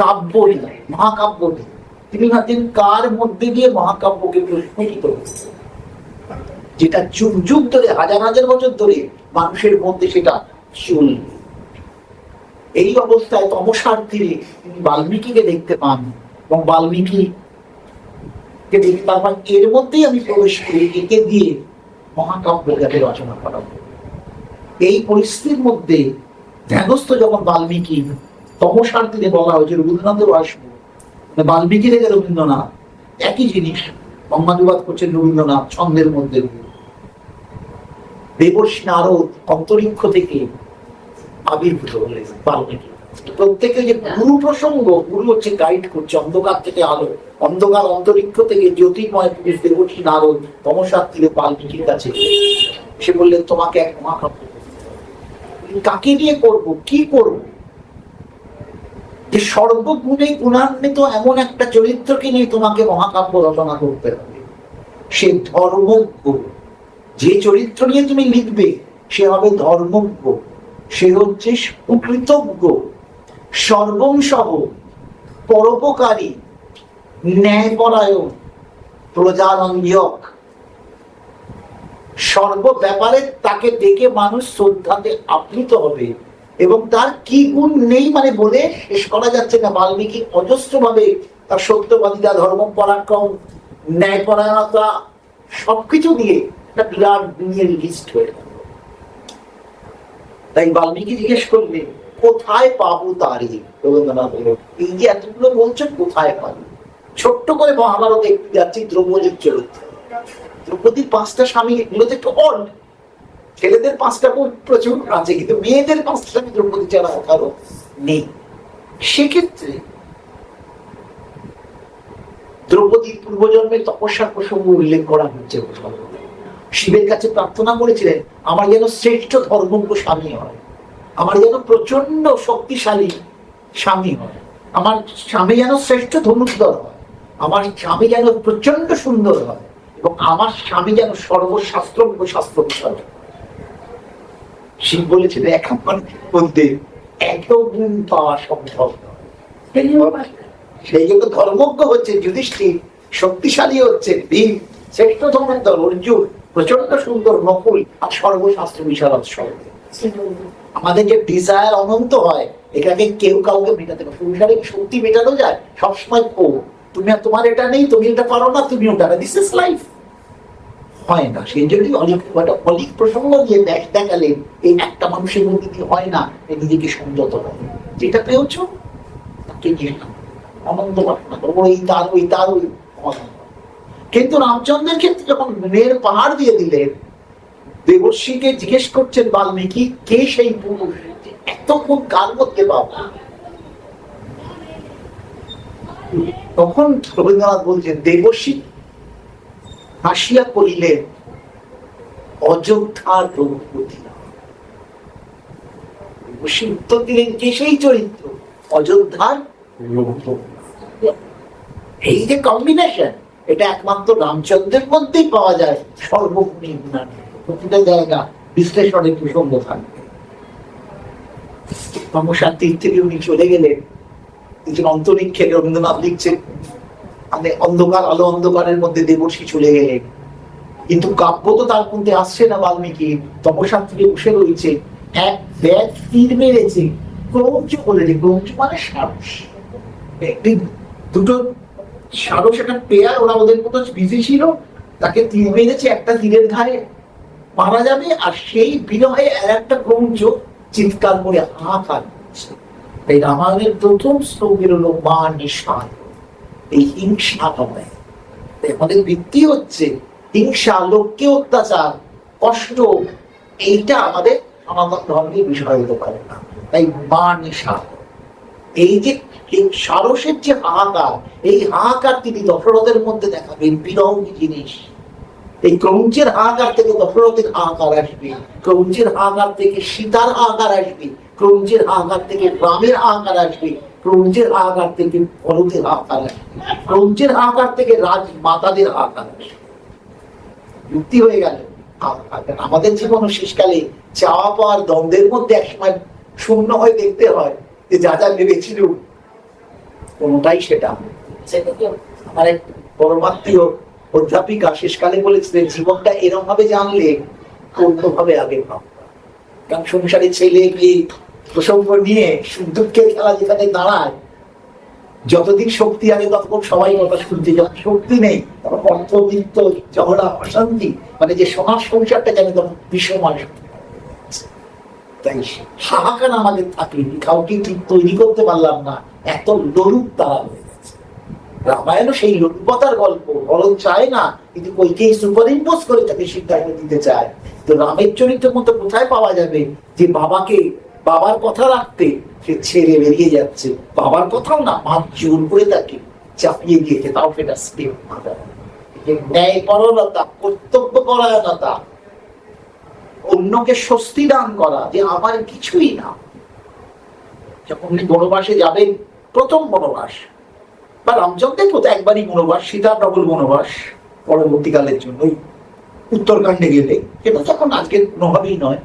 কাব্য নেই, মহাকাব্য নেই। তিনি ভাবছেন কার মধ্যে দিয়ে মহাকাব্যকে প্রস্ফুটিত হচ্ছে, যেটা যুগ যুগ ধরে, হাজার হাজার বছর ধরে মানুষের মধ্যে সেটা চলবে। এই অবস্থায় তমসার তীরে তিনি বাল্মীকিকে দেখতে পান, এবং বাল্মীকিকে দেখতে পান এর মধ্যেই আমি প্রবেশ করি, একে দিয়ে মহাকাব্য যাতে রচনা করা হবে। এই পরিস্থিতির মধ্যে ধ্যানস্থ যখন বাল্মীকি, তমসার তীরে বলা হয়েছে রবীন্দ্রনাথেরও আসবো, বাল্মীকি থেকে রবীন্দ্রনাথ একই জিনিস বঙ্গানুবাদ করছেন রবীন্দ্রনাথ ছন্দের মধ্যে। দেবর্ষী নারদ অন্তরিক্ষ থেকে আবির্ভূত হলেন বাল্মীকি। প্রত্যেকে যে গুরু প্রসঙ্গ, গুরু হচ্ছে গাইড করছে, অন্ধকার থেকে আলো, অন্ধকার অন্তরিক্ষ থেকে জ্যোতির্ময় পুরুষ দেবর্ষী নারদ তমসার তীরে বাল্মীকির কাছে সে বললেন তোমাকে এক মহাকাব্য, কাকে নিয়ে করব, কি করব, যে সর্বগুণে গুণান্বিত এমন একটা চরিত্রকে নিয়ে তোমাকে মহাকাব্য রচনা করতে হবে। সে ধর্মজ্ঞ, যে চরিত্র নিয়ে তুমি লিখবে সে হবে ধর্মজ্ঞ, সে হচ্ছে সুকৃতজ্ঞ, সর্বংসহ, পরোপকারী, ন্যায়পরায়ণ, প্রজারঞ্জক, সর্ব ব্যাপারে তাকে দেখে মানুষ শ্রদ্ধাতে আপ্লুত হবে। এবং তার কি গুণ নেই মানে বলে শেষ করা যাচ্ছে না। বাল্মীকি অজস্র ভাবে তার সত্যবাদিতা, ধর্ম পরাক্রম, ন্যায়পরায়ণতা, সবকিছু নিয়ে একটা বিরাট দুনিয়ার লিস্ট হয়ে গেল। তাই বাল্মীকি জিজ্ঞেস করলেন, কোথায় পাবো তারই? রবীন্দ্রনাথ এই যে এতগুলো বলছেন, কোথায় পাবো? ছোট্ট করে মহাভারতে একটু যাচ্ছি দ্রৌপদীর চরিত্র। দ্রৌপদীর 5টা স্বামী, এগুলো তো একটু অড। ছেলেদের 5টা প্রচুর আছে, কিন্তু মেয়েদের 5টা স্বামী দ্রৌপদী ছাড়া কারো নেই। সেক্ষেত্রে দ্রৌপদীর পূর্বজন্মের তপস্যার প্রসঙ্গ উল্লেখ করা হচ্ছে। শিবের কাছে প্রার্থনা করেছিলেন, আমার যেন শ্রেষ্ঠ ধর্মজ্ঞ স্বামী হয়, আমার যেন প্রচন্ড শক্তিশালী স্বামী হয়, আমার স্বামী যেন শ্রেষ্ঠ ধনুর্ধর হয়, আমার স্বামী যেন প্রচন্ড সুন্দর হয়, এবং আমার স্বামী যেন সর্বশাস্ত্রজ্ঞ শাস্ত্র বিষয়। শিব বলেছিলেন, এখন মধ্যে এত গুণ পাওয়া সম্ভব নয়। সেই জন্য ধর্মজ্ঞ হচ্ছে যুধিষ্ঠির, শক্তিশালী হচ্ছে ভীম, শ্রেষ্ঠ ধনুর্ধর অর্জুন, প্রচন্ড সুন্দর নকুল, আর সর্বশাস্ত্র বিশারদ সর্ব। আমাদের যে ডিজায়ার অনন্ত হয়, এটাকে কেউ কাউকে মেটাতে পারে। সংসারে শক্তি মেটানো যায় সবসময়? তুমি তোমার এটা নেই, তুমি এটা পারো না, তুমি ওটা, দিস ইজ লাইফ। হয় না। সেই জন্যই অলিক প্রসঙ্গ দিয়ে দেখালেন, এই একটা মানুষের মধ্যে কি হয় না, নিজেকে সংযত হয়, যেটা পেয়েছ তাকে নিয়ে আনন্দ ওই তার ওই তার ওই। কিন্তু রামচন্দ্রের ক্ষেত্রে যখন নের পাহাড় দিয়ে দিলেন, দেবর্ষীকে জিজ্ঞেস করছেন বাল্মীকি, কে সেই পুরুষ, এত কোন কার মধ্যে পাবো? তখন রবীন্দ্রনাথ বলছেন, দেবর্ষী হাসিয়া করিলেন, অযোধ্যার রঘুপতি। দেবর্ষী উত্তর দিলেন, কে সেই চরিত্র? অযোধ্যার রঘুপতি। এই যে কম্বিনেশন, এটা একমাত্র রামচন্দ্রের মধ্যেই পাওয়া যায়। সর্বগুণী গুণান্বিত, প্রতিটা জায়গা বিশ্লেষণের প্রসঙ্গ থাকবে। তমসার তীর থেকে উনি চলে গেলেন, অন্তরিক্ষে রবীন্দ্রনাথ লিখছেন, মানে অন্ধকার আলো অন্ধকারের মধ্যে দেবর্ষী চলে গেলেন। কিন্তু কাব্য তো তার মধ্যে আসছে না। বাল্মীকি তপস্যার থেকে বসে রয়েছে, এক ব্যাগ তীর মেরেছে, ক্রৌঞ্চ বলেছে। ক্রৌঞ্চ মানে সারস, দুটো সারস, একটা পেয়ার, ওরা ওদের মতো বিজি ছিল, তাকে তীর মেরেছে, একটা তীরের ধারে মারা যাবে, আর সেই বিনয়ে একটা ক্রৌঞ্চ চিৎকার করে হাহাকার করছে। তাই রামায়ণের প্রথম শ্লোকের হলো মা নিঃসার, এই হিংসা হবে। আমাদের ভিত্তি হচ্ছে হিংসা, লোককে অত্যাচার, কষ্ট, এইটা আমাদের সনাতন ধর্মের বিষয় হতে পারে না। তাই মা নিঃসার, এই যে সারসের যে হাহাকার, এই হাহাকার তিনি দশরথের মধ্যে দেখাবেন। বিরহ কি জিনিস, এই ক্রৌঞ্চের হাহাকার থেকে দশরথের হাহাকার আসবে, ক্রৌঞ্চের হাহাকার থেকে সীতার হাহাকার আসবে, ক্রৌঞ্চের হাহাকার থেকে রামের হাহাকার আসবে, ক্রৌঞ্চের হাহাকার থেকে ভরতের হাহাকার আসবে, ক্রৌঞ্চের হাহাকার থেকে রাজমাতাদের হাহাকার আসবে। যুক্তি হয়ে গেল। আমাদের জীবন শেষকালে চাওয়া পাওয়ার দ্বন্দ্বের মধ্যে একসময় শূন্য হয়ে দেখতে হয় যে যা যা ভেবেছিল কোনটাই সেটা। আমার এক পরমাত্মীয় অধ্যাপিকা শেষকালে বলেছিলেন, জীবনটা এরকম ভাবে জানলে অন্যভাবে আগে ভাববা। কারণ সংসারে ছেলে মেয়ে প্রসঙ্গ নিয়ে সুখ দুঃখের খেলা যেখানে দাঁড়ায়, যতদিন শক্তি আছে ততক্ষণ সবাই কথা শুনতে, যখন শক্তি নেই তখন অর্থবিত্ত ঝগড়া অশান্তি, মানে যে সমাজ সংসারটা যেন তখন বিষময়। তাই হাহাকার আমাদের থাকেনি, কাউকে ঠিক তৈরি করতে পারলাম না, এত লোলুপ তারা হয়ে গেছে। রামায়ণও সেই লোলুপতার গল্প। বরং চায় না, কিন্তু কইকেই সুপার ইম্পোজ করে তাকে সিদ্ধান্ত দিতে চায়। তো রামের চরিত্রের মতো কোথায় পাওয়া যাবে যে বাবাকে, বাবার কথা রাখতে সে ছেড়ে বেরিয়ে যাচ্ছে, বাবার কথাও না, মা জোর করে তাকে চাপিয়ে দিয়েছে, তাও সেটা স্টেপ মাদার। ন্যায়পরণতা, কর্তব্য পরায়ণতা, অন্যকে স্বস্তি দান করা যে আমার কিছুই না। যখন উনি বনবাসে যাবেন, প্রথম বনবাস, বা রামচন্দ্রের তো একবারই বনবাস, সীতার ডবল বনবাস পরবর্তীকালের জন্য উত্তরকাণ্ডে গেলে, সেটা তখন আজকের কোনোভাবেই নয়।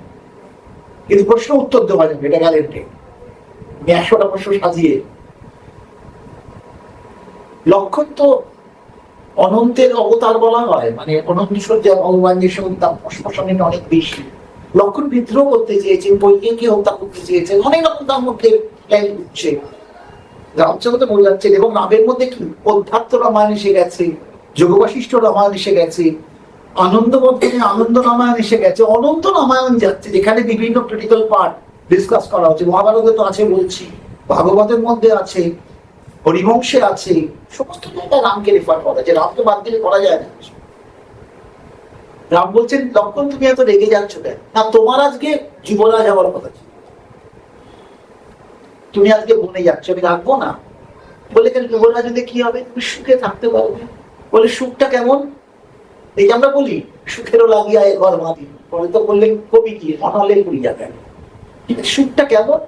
কিন্তু প্রশ্ন উত্তর দেওয়া যাবে, এটা গ্যারেন্টি। 100টা প্রশ্ন সাজিয়ে। লক্ষণ তো অনন্তের অবতার বলা হয়, মানে অনন্ত সজ্জা ভগবান যে তার প্রশ্নের অনেক বেশি। লক্ষণ বিদ্রোহ করতে চেয়েছেন, বৈকিকে হত্যা করতে চেয়েছেন, অনেক রকম তার মধ্যে প্ল্যান উঠছে। রামচন্দ্র বলে যাচ্ছেন, এবং রামের মধ্যে কি অধ্যাত্ম রামায়ণ এসে গেছে, যোগ বাশিষ্ঠ রামায়ণ এসে গেছে, আনন্দবর্ধনে আনন্দ রামায়ণ এসে গেছে, অনন্ত রামায়ণ যাচ্ছে, যেখানে বিভিন্ন ক্রিটিক্যাল পার্ট ডিসকাস করা হচ্ছে। মহাভারতে তো আছে বলছি, ভাগবতের মধ্যে আছে, হরিবংশে আছে, সমস্ত জায়গায় রামকে রেফার করা যায়। রামকে বাদ দিলে করা যায় না। রাম বলছেন, লক্ষণ তুমি এত রেগে যাচ্ছ কেন? না, তোমার আজকে যুবরাজ হওয়ার কথা ছিল, তুমি আজকে বনে যাচ্ছ, আমি রাখবো না। বলে কেন? যুবরাজ হলে কি হবে? তুমি সুখে থাকতে পারবে। বলে সুখটা কেমন? এই যে আমরা বলি সুখেরও লাগিয়া এ ঘর বাঁধি, পরে তো বললেন কবি কি অনলে করিয়া কেন, সুখটা কেমন?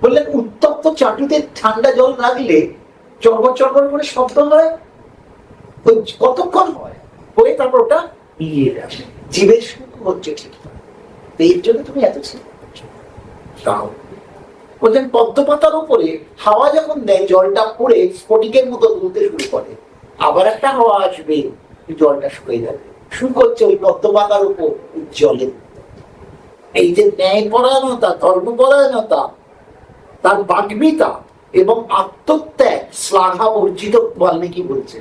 বললেন উত্তপ্ত চাটুতে ঠান্ডা জল রাখলে চরবর চরবর করে শব্দ হয়, ওই কতক্ষণ হয়, হয়ে তারপর ওটা মিলিয়ে যাবে। জীবের সুখ হচ্ছে ঠিক, এর জন্য তুমি এত চিন্তা করছো। বলছেন পদ্ম পাতার উপরে হাওয়া যখন দেয়, জলটা পড়ে স্ফটিকের মতো দুলতে শুরু করে, আবার একটা হাওয়া আসবে, জলটা শুকিয়ে যাবে। সুখ হচ্ছে ওই পদ্ম পাতার উপর জলে। এই যে ন্যায়পরায়ণতা, ধর্মপরায়ণতা, তার বাগ্মিতা এবং আত্মত্যাগ শ্লাঘা অর্জিত। বাল্মীকি বলছে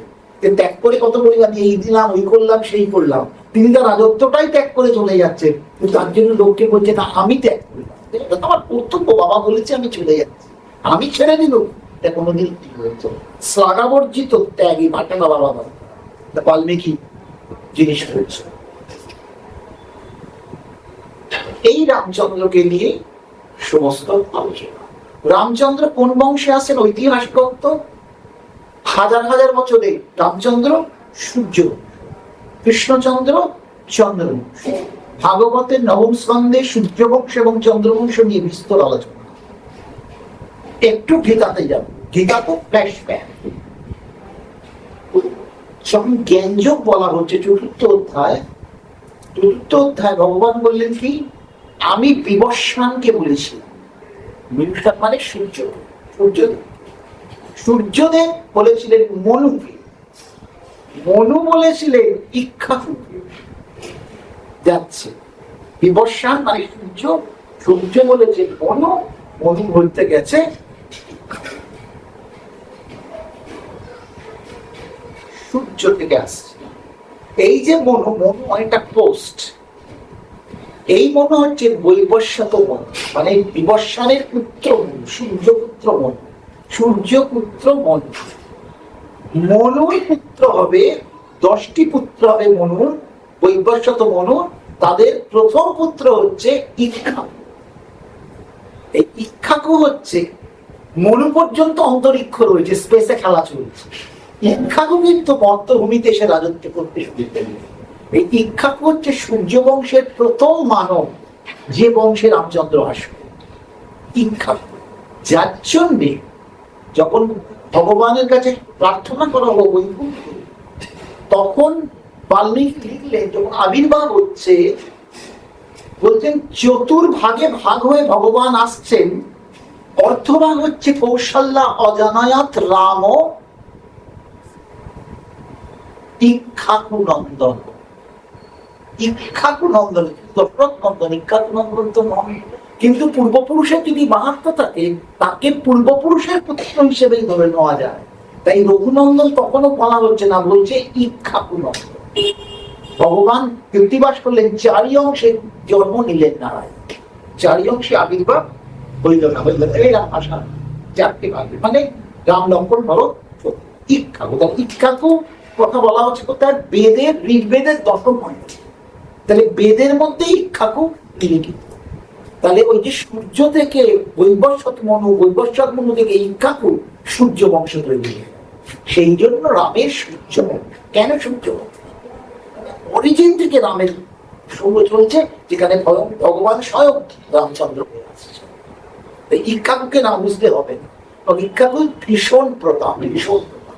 ত্যাগ করে কত পরিমাণ, এই দিলাম, ওই করলাম, সেই করলাম। তিনি তার রাজত্বটাই ত্যাগ করে চলে যাচ্ছেন, কিন্তু তার জন্য লোককে বলছে না আমি ত্যাগ করলাম, এটা তো আমার কর্তব্য, বাবা বলেছে আমি চলে যাচ্ছি, আমি ছেড়ে দিল। এটা কোনোদিন কি হয়েছে? শ্লাঘাবর্জিত ত্যাগী ভাটা বাবা বাবা বাল্মীকি জিনিস হয়েছে। এই রামচন্দ্রকে নিয়ে সমস্ত আলোচনা। রামচন্দ্র কোন বংশে আসেন? ঐতিহাসিক তত্ত্ব, হাজার হাজার বছরে রামচন্দ্র সূর্য, কৃষ্ণচন্দ্র চন্দ্রবংশ। ভাগবতের নবম স্কন্ধে সূর্যবংশ এবং চন্দ্রবংশ নিয়ে বিস্তর আলোচনা। একটু গীতাতে যাব, গীতা তো ফ্ল্যাশব্যাক। যখন জ্ঞানযোগ বলা হচ্ছে চতুর্থ অধ্যায়, ভগবান বললেন কি, আমি বিবস্বানকে বলেছিলাম। বিবস্বান মানে সূর্য, সূর্যদেব। সূর্যদেব বলেছিলেন মনুকে, মনু বলেছিলেন ইক্ষাকুকে। যাচ্ছে বিবস্বান মানে সূর্য, সূর্য বলেছে মনু, মনু বলতে গেছে সূর্য থেকে আসছে। এই যে মনু, মনু অনেকটা পোস্ট। এই মনু হচ্ছে বৈবস্বত মনু, মানে বিবস্বানের পুত্র মনু, সূর্যপুত্র মনু, সূর্যপুত্র মনু। মনুর পুত্র হবে, 10টি পুত্র হবে মনুর, বৈবস্বত মনু। তাদের প্রথম পুত্র হচ্ছে ইক্ষ্বাকু। এই ইক্ষ্বাকু হচ্ছে, মনু পর্যন্ত অন্তরিক্ষ রয়েছে, স্পেসে খেলা চলছে। ইক্ষ্বাকু কিন্তু মর্তভূমিতে এসে রাজত্ব করতে শুরু করবে। এই ইক্ষ্বাকু হচ্ছে সূর্য বংশের প্রথম মানব, যে বংশে রামচন্দ্র আসবে। ইক্ষ্বাকু, যার জন্যে যখন ভগবানের কাছে প্রার্থনা করা হলো বৈকুণ্ঠে, তখন বাল্মীকি লিখলেন যখন আবির্ভাব হচ্ছে, বলছেন চতুর্ভাগে ভাগ হয়ে ভগবান আসছেন। অর্ধভাগ হচ্ছে কৌশল্যা অজানায়াত রাম ইক্ষ্বাকু নন্দন। ইক্ষ্বাকু নন্দন, দশরথ নন্দন, ইক্ষ্বাকু নন্দন তো নয়। কিন্তু পূর্বপুরুষের যদি মাহাত্ম্য থাকে, তাকে পূর্বপুরুষের পুত্র হিসেবেই ধরে নেওয়া যায়। তাই রঘুনন্দন তখনও বলা হচ্ছে না, বলছে ইক্ষ্বাকু নন্দন। ভগবান কৃত্তিবাস করলেন, 4 অংশে জন্ম নিলেন নারায়ণ, 4 অংশে আবির্ভাব হইল না, হইল এই রাম ভাষা 4টে ভাগ, মানে রাম লক্ষ্মণ ভরত ইক্ষ্বাকু। ইক্ষ্বাকু কথা বলা হচ্ছে কোথায়? বেদের, ঋগ্বেদের 10ম অধ্যায়। তাহলে বেদের মধ্যে ইক্ষ্বাকু লিখিত। তাহলে ওই যে সূর্য থেকে বৈবস্বত মনু, বৈবস্বত মনু থেকে ইক্ষ্বাকু, সূর্য বংশ তৈরি। সেই জন্য রামের সূর্য বংশ। কেন সূর্য বংশ? অরিজিন থেকে রামের শুরু চলছে, যেখানে ভগবান স্বয়ং রামচন্দ্র হয়ে আসছে। ইক্ষ্বাকুকে না বুঝতে হবে না। ইক্ষ্বাকু ভীষণ প্রতাপ, ভীষণ প্রতাপ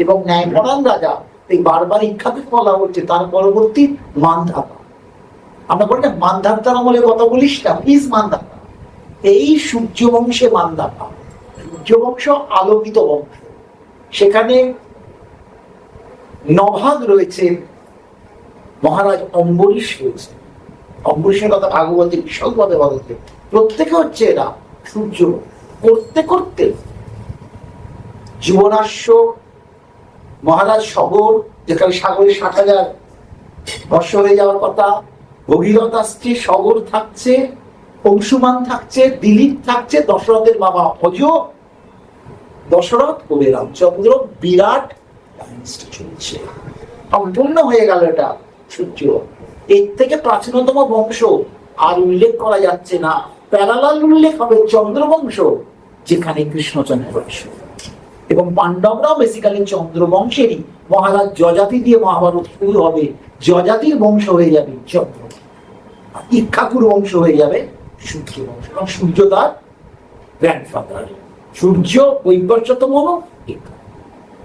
এবং ন্যায়পরায়ণ রাজা। এই বারবার ইক্ষ্বাকু বলা হচ্ছে। তার পরবর্তী মান্ধাতা, আমরা বলি না মান্ধাতার আমলে কথা বলিস না, প্লিজ মান্ধাতা। এই সূর্য বংশে মান্ধাতা, সূর্য বংশ আলোকিত বংশ। সেখানে নভাগ রয়েছে, মহারাজ অম্বরীশ রয়েছে। অম্বরীশের কথা ভাগবতী বিশদভাবে বলতে, প্রত্যেকে হচ্ছে এরা সূর্য। করতে করতে জীবনাশ্ব, মহারাজ সগর, যেখানে সাগরে 60,000 বর্ষ হয়ে যাওয়ার কথা, ভগীরথ আসছে, সগর থাকছে, অংশুমান থাকছে, দিলীপ থাকছে, দশরথের বাবা অজ, দশরথ কবি রামচন্দ্র, বিরাট চলছে, সম্পূর্ণ হয়ে গেল এটা সূর্য। এর থেকে প্রাচীনতম বংশ আর উল্লেখ করা যাচ্ছে না। প্যারালাল উল্লেখ হবে চন্দ্রবংশ, যেখানে কৃষ্ণচন্দ্র বংশ, এবং পাণ্ডবরাও বেসিক্যালি চন্দ্রবংশেরই। মহারাজ যজাতি দিয়ে মহাভারত শুরু হবে, যজাতির বংশ হয়ে যাবে চন্দ্র, ইক্ষ্বাকুর বংশ হয়ে যাবে সূর্য বংশ, এবং সূর্য তার গ্র্যান্ডফাদার। সূর্য বৈবর্ষতম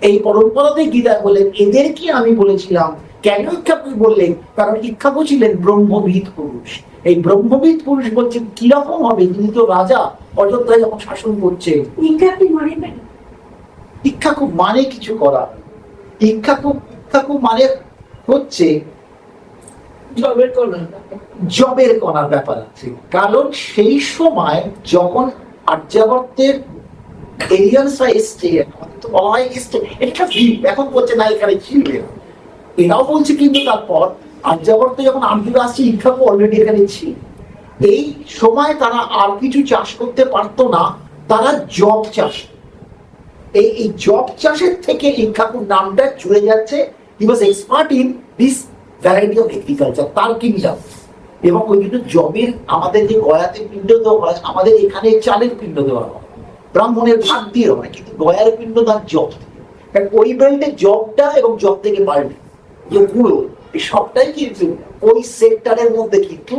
এই পরম্পরাতে গীতা বলেন, এদের কি আমি বলেছিলাম। কেন ইক্ষ্বাকু বললেন? কারণ ইক্ষ্বাকু ছিলেন ব্রহ্মবিদ পুরুষ। এই ব্রহ্মবিদ পুরুষ বলছেন কিরকম হবে, তিনি তো রাজা, অযোধ্যায় যখন শাসন করছে। ইক্ষ্বাকু মানে কিছু করা, ইক্ষ্বাকু মানে হচ্ছে জবের কণার ব্যাপার আছে। কারণ সেই সময় যখন আর্যাবর্তের এলিয়ান্সরা এসছে, বলা হয় এসছে, এটা এখন বলছে না এখানে ছিল, এরাও বলছে, কিন্তু তারপর আর্যাবর্তে যখন আর্যরা আসছে, ইক্ষ্বাকু অলরেডি এখানে ছিল। এই সময় তারা আর কিছু চাষ করতে পারতো না, তারা জব চাষ, এই জব চাষের থেকে ইক্ষ্বাকুর নামটা চলে যাচ্ছে। He was expert in this variety of agriculture, তার কিংডম। এবং ওই জন্য জবের, আমাদের যে গয়াতে পিণ্ড দেওয়া হয়, আমাদের এখানে চালের পিণ্ড দেওয়া হয়, ব্রাহ্মণের ভাগ দিয়ে হয়, কিন্তু গয়ার পিণ্ড তার জব, কারণ ওই বেল্টে জবটা এবং জব থেকে পাল্টে যে পুরো এই সবটাই কিন্তু ওই সেক্টরের মধ্যে কিন্তু।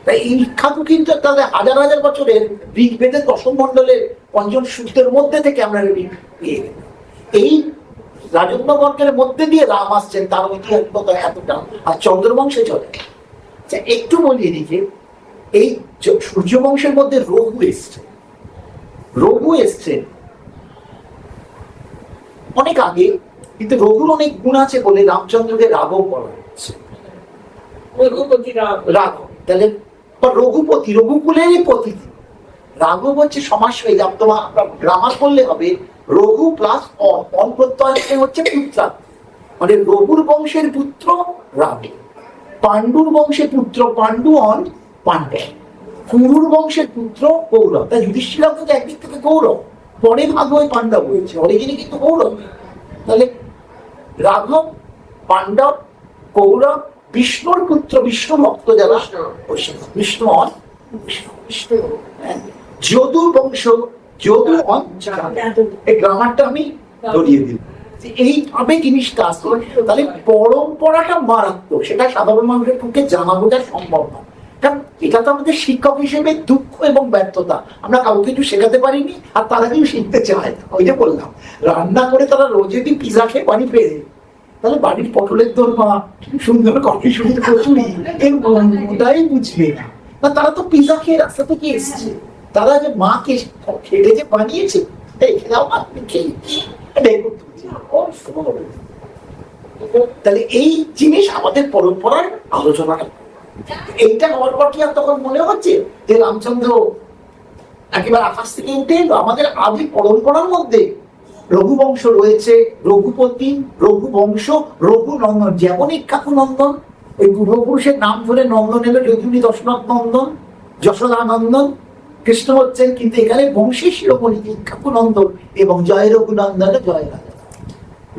তাই ইক্ষ্বাকু কিন্তু তাদের হাজার হাজার বছরের ঋগ্বেদের দশম মণ্ডলের পঞ্চম সূত্রের মধ্যে থেকে আমরা এই রাজন্যবর্গের মধ্যে দিয়ে রাম আসছেন, তার ঐতিহাসিকতা এতটা। আর চন্দ্রবংশে চলে, একটু বলিয়ে দিকে, এই সূর্যবংশের মধ্যে রঘু এসছে অনেক আগে, কিন্তু রঘুর অনেক গুণ আছে বলে রামচন্দ্রকে রাঘব বলা হচ্ছে। রাঘব তাহলে রঘুপতি, রঘুকুলেরই পতি। রাঘব হচ্ছে সমাস হয়ে যাবে, তোমার গ্রামার করলে হবে রঘু প্লাস অন প্রত্যয় হচ্ছে পুত্রা, মানে রঘুর বংশের পুত্র রাঘব, পাণ্ডুর বংশের পুত্র পাণ্ডু অন পাণ্ডব, কুরুর বংশের পুত্র কৌরব। তাই যুধিষ্ঠিরাও কিন্তু একদিক থেকে কৌরব, পরে ভাগ হয়ে পাণ্ডব হয়েছে, অরিজিনে কিন্তু কৌরব। তাহলে রাঘব, পাণ্ডব, কৌরব, বিষ্ণুর পুত্র, বিষ্ণু ভক্ত যারা, বিষ্ণু অন বিষ্ণু, যদু বংশ, যদু অন, এই গ্রামারটা আমি ধরিয়ে দিই। এইভাবে জিনিসটা আসলো। তাহলে পরম্পরাটা মারাত্মক, সেটা সাধারণ মানুষের পক্ষে জানা বোঝা সম্ভব না। কারণ এটা তো আমাদের শিক্ষক হিসেবে দুঃখ এবং ব্যর্থতা, আমরা কাউকে কিছু শেখাতে পারিনি, আর তারা কেউ শিখতে চায় না। ওই যে বললাম, রান্না করে তারা রোজ যদি পিজা খেয়ে বাড়ি ফেরে, তাহলে বাড়ির পটলের দোরমা, সুন্দর কফি, সুন্দর কচুরি, এর ওটাই বুঝবে না। তারা তো পিজা খেয়ে রাস্তা থেকে এসছে, তারা যে মাকে খেটে যে বানিয়েছে, এই খেলাও আপনি খেয়ে, তাহলে এই জিনিস আমাদের পরম্পরার আলোচনা। এইটা হওয়ার পর কি আর তখন মনে হচ্ছে যে রামচন্দ্র একেবারে আকাশ থেকে উঠে এলো? আমাদের আদি পরম্পরার মধ্যে রঘুবংশ রয়েছে, রঘুপতি, রঘুবংশ, রঘুনন্দন। যেমন ইক্ষ্বাকু নন্দন, ওই পূর্বপুরুষের নাম ধরে নন্দন এলো, যদুনী দশরথ নন্দন, যশোদা নন্দন, কৃষ্ণ হচ্ছেন, কিন্তু এখানে বংশের শিরোমণি ইক্ষ্বাকু নন্দন, এবং জয় রঘুনন্দন, জয় রাজা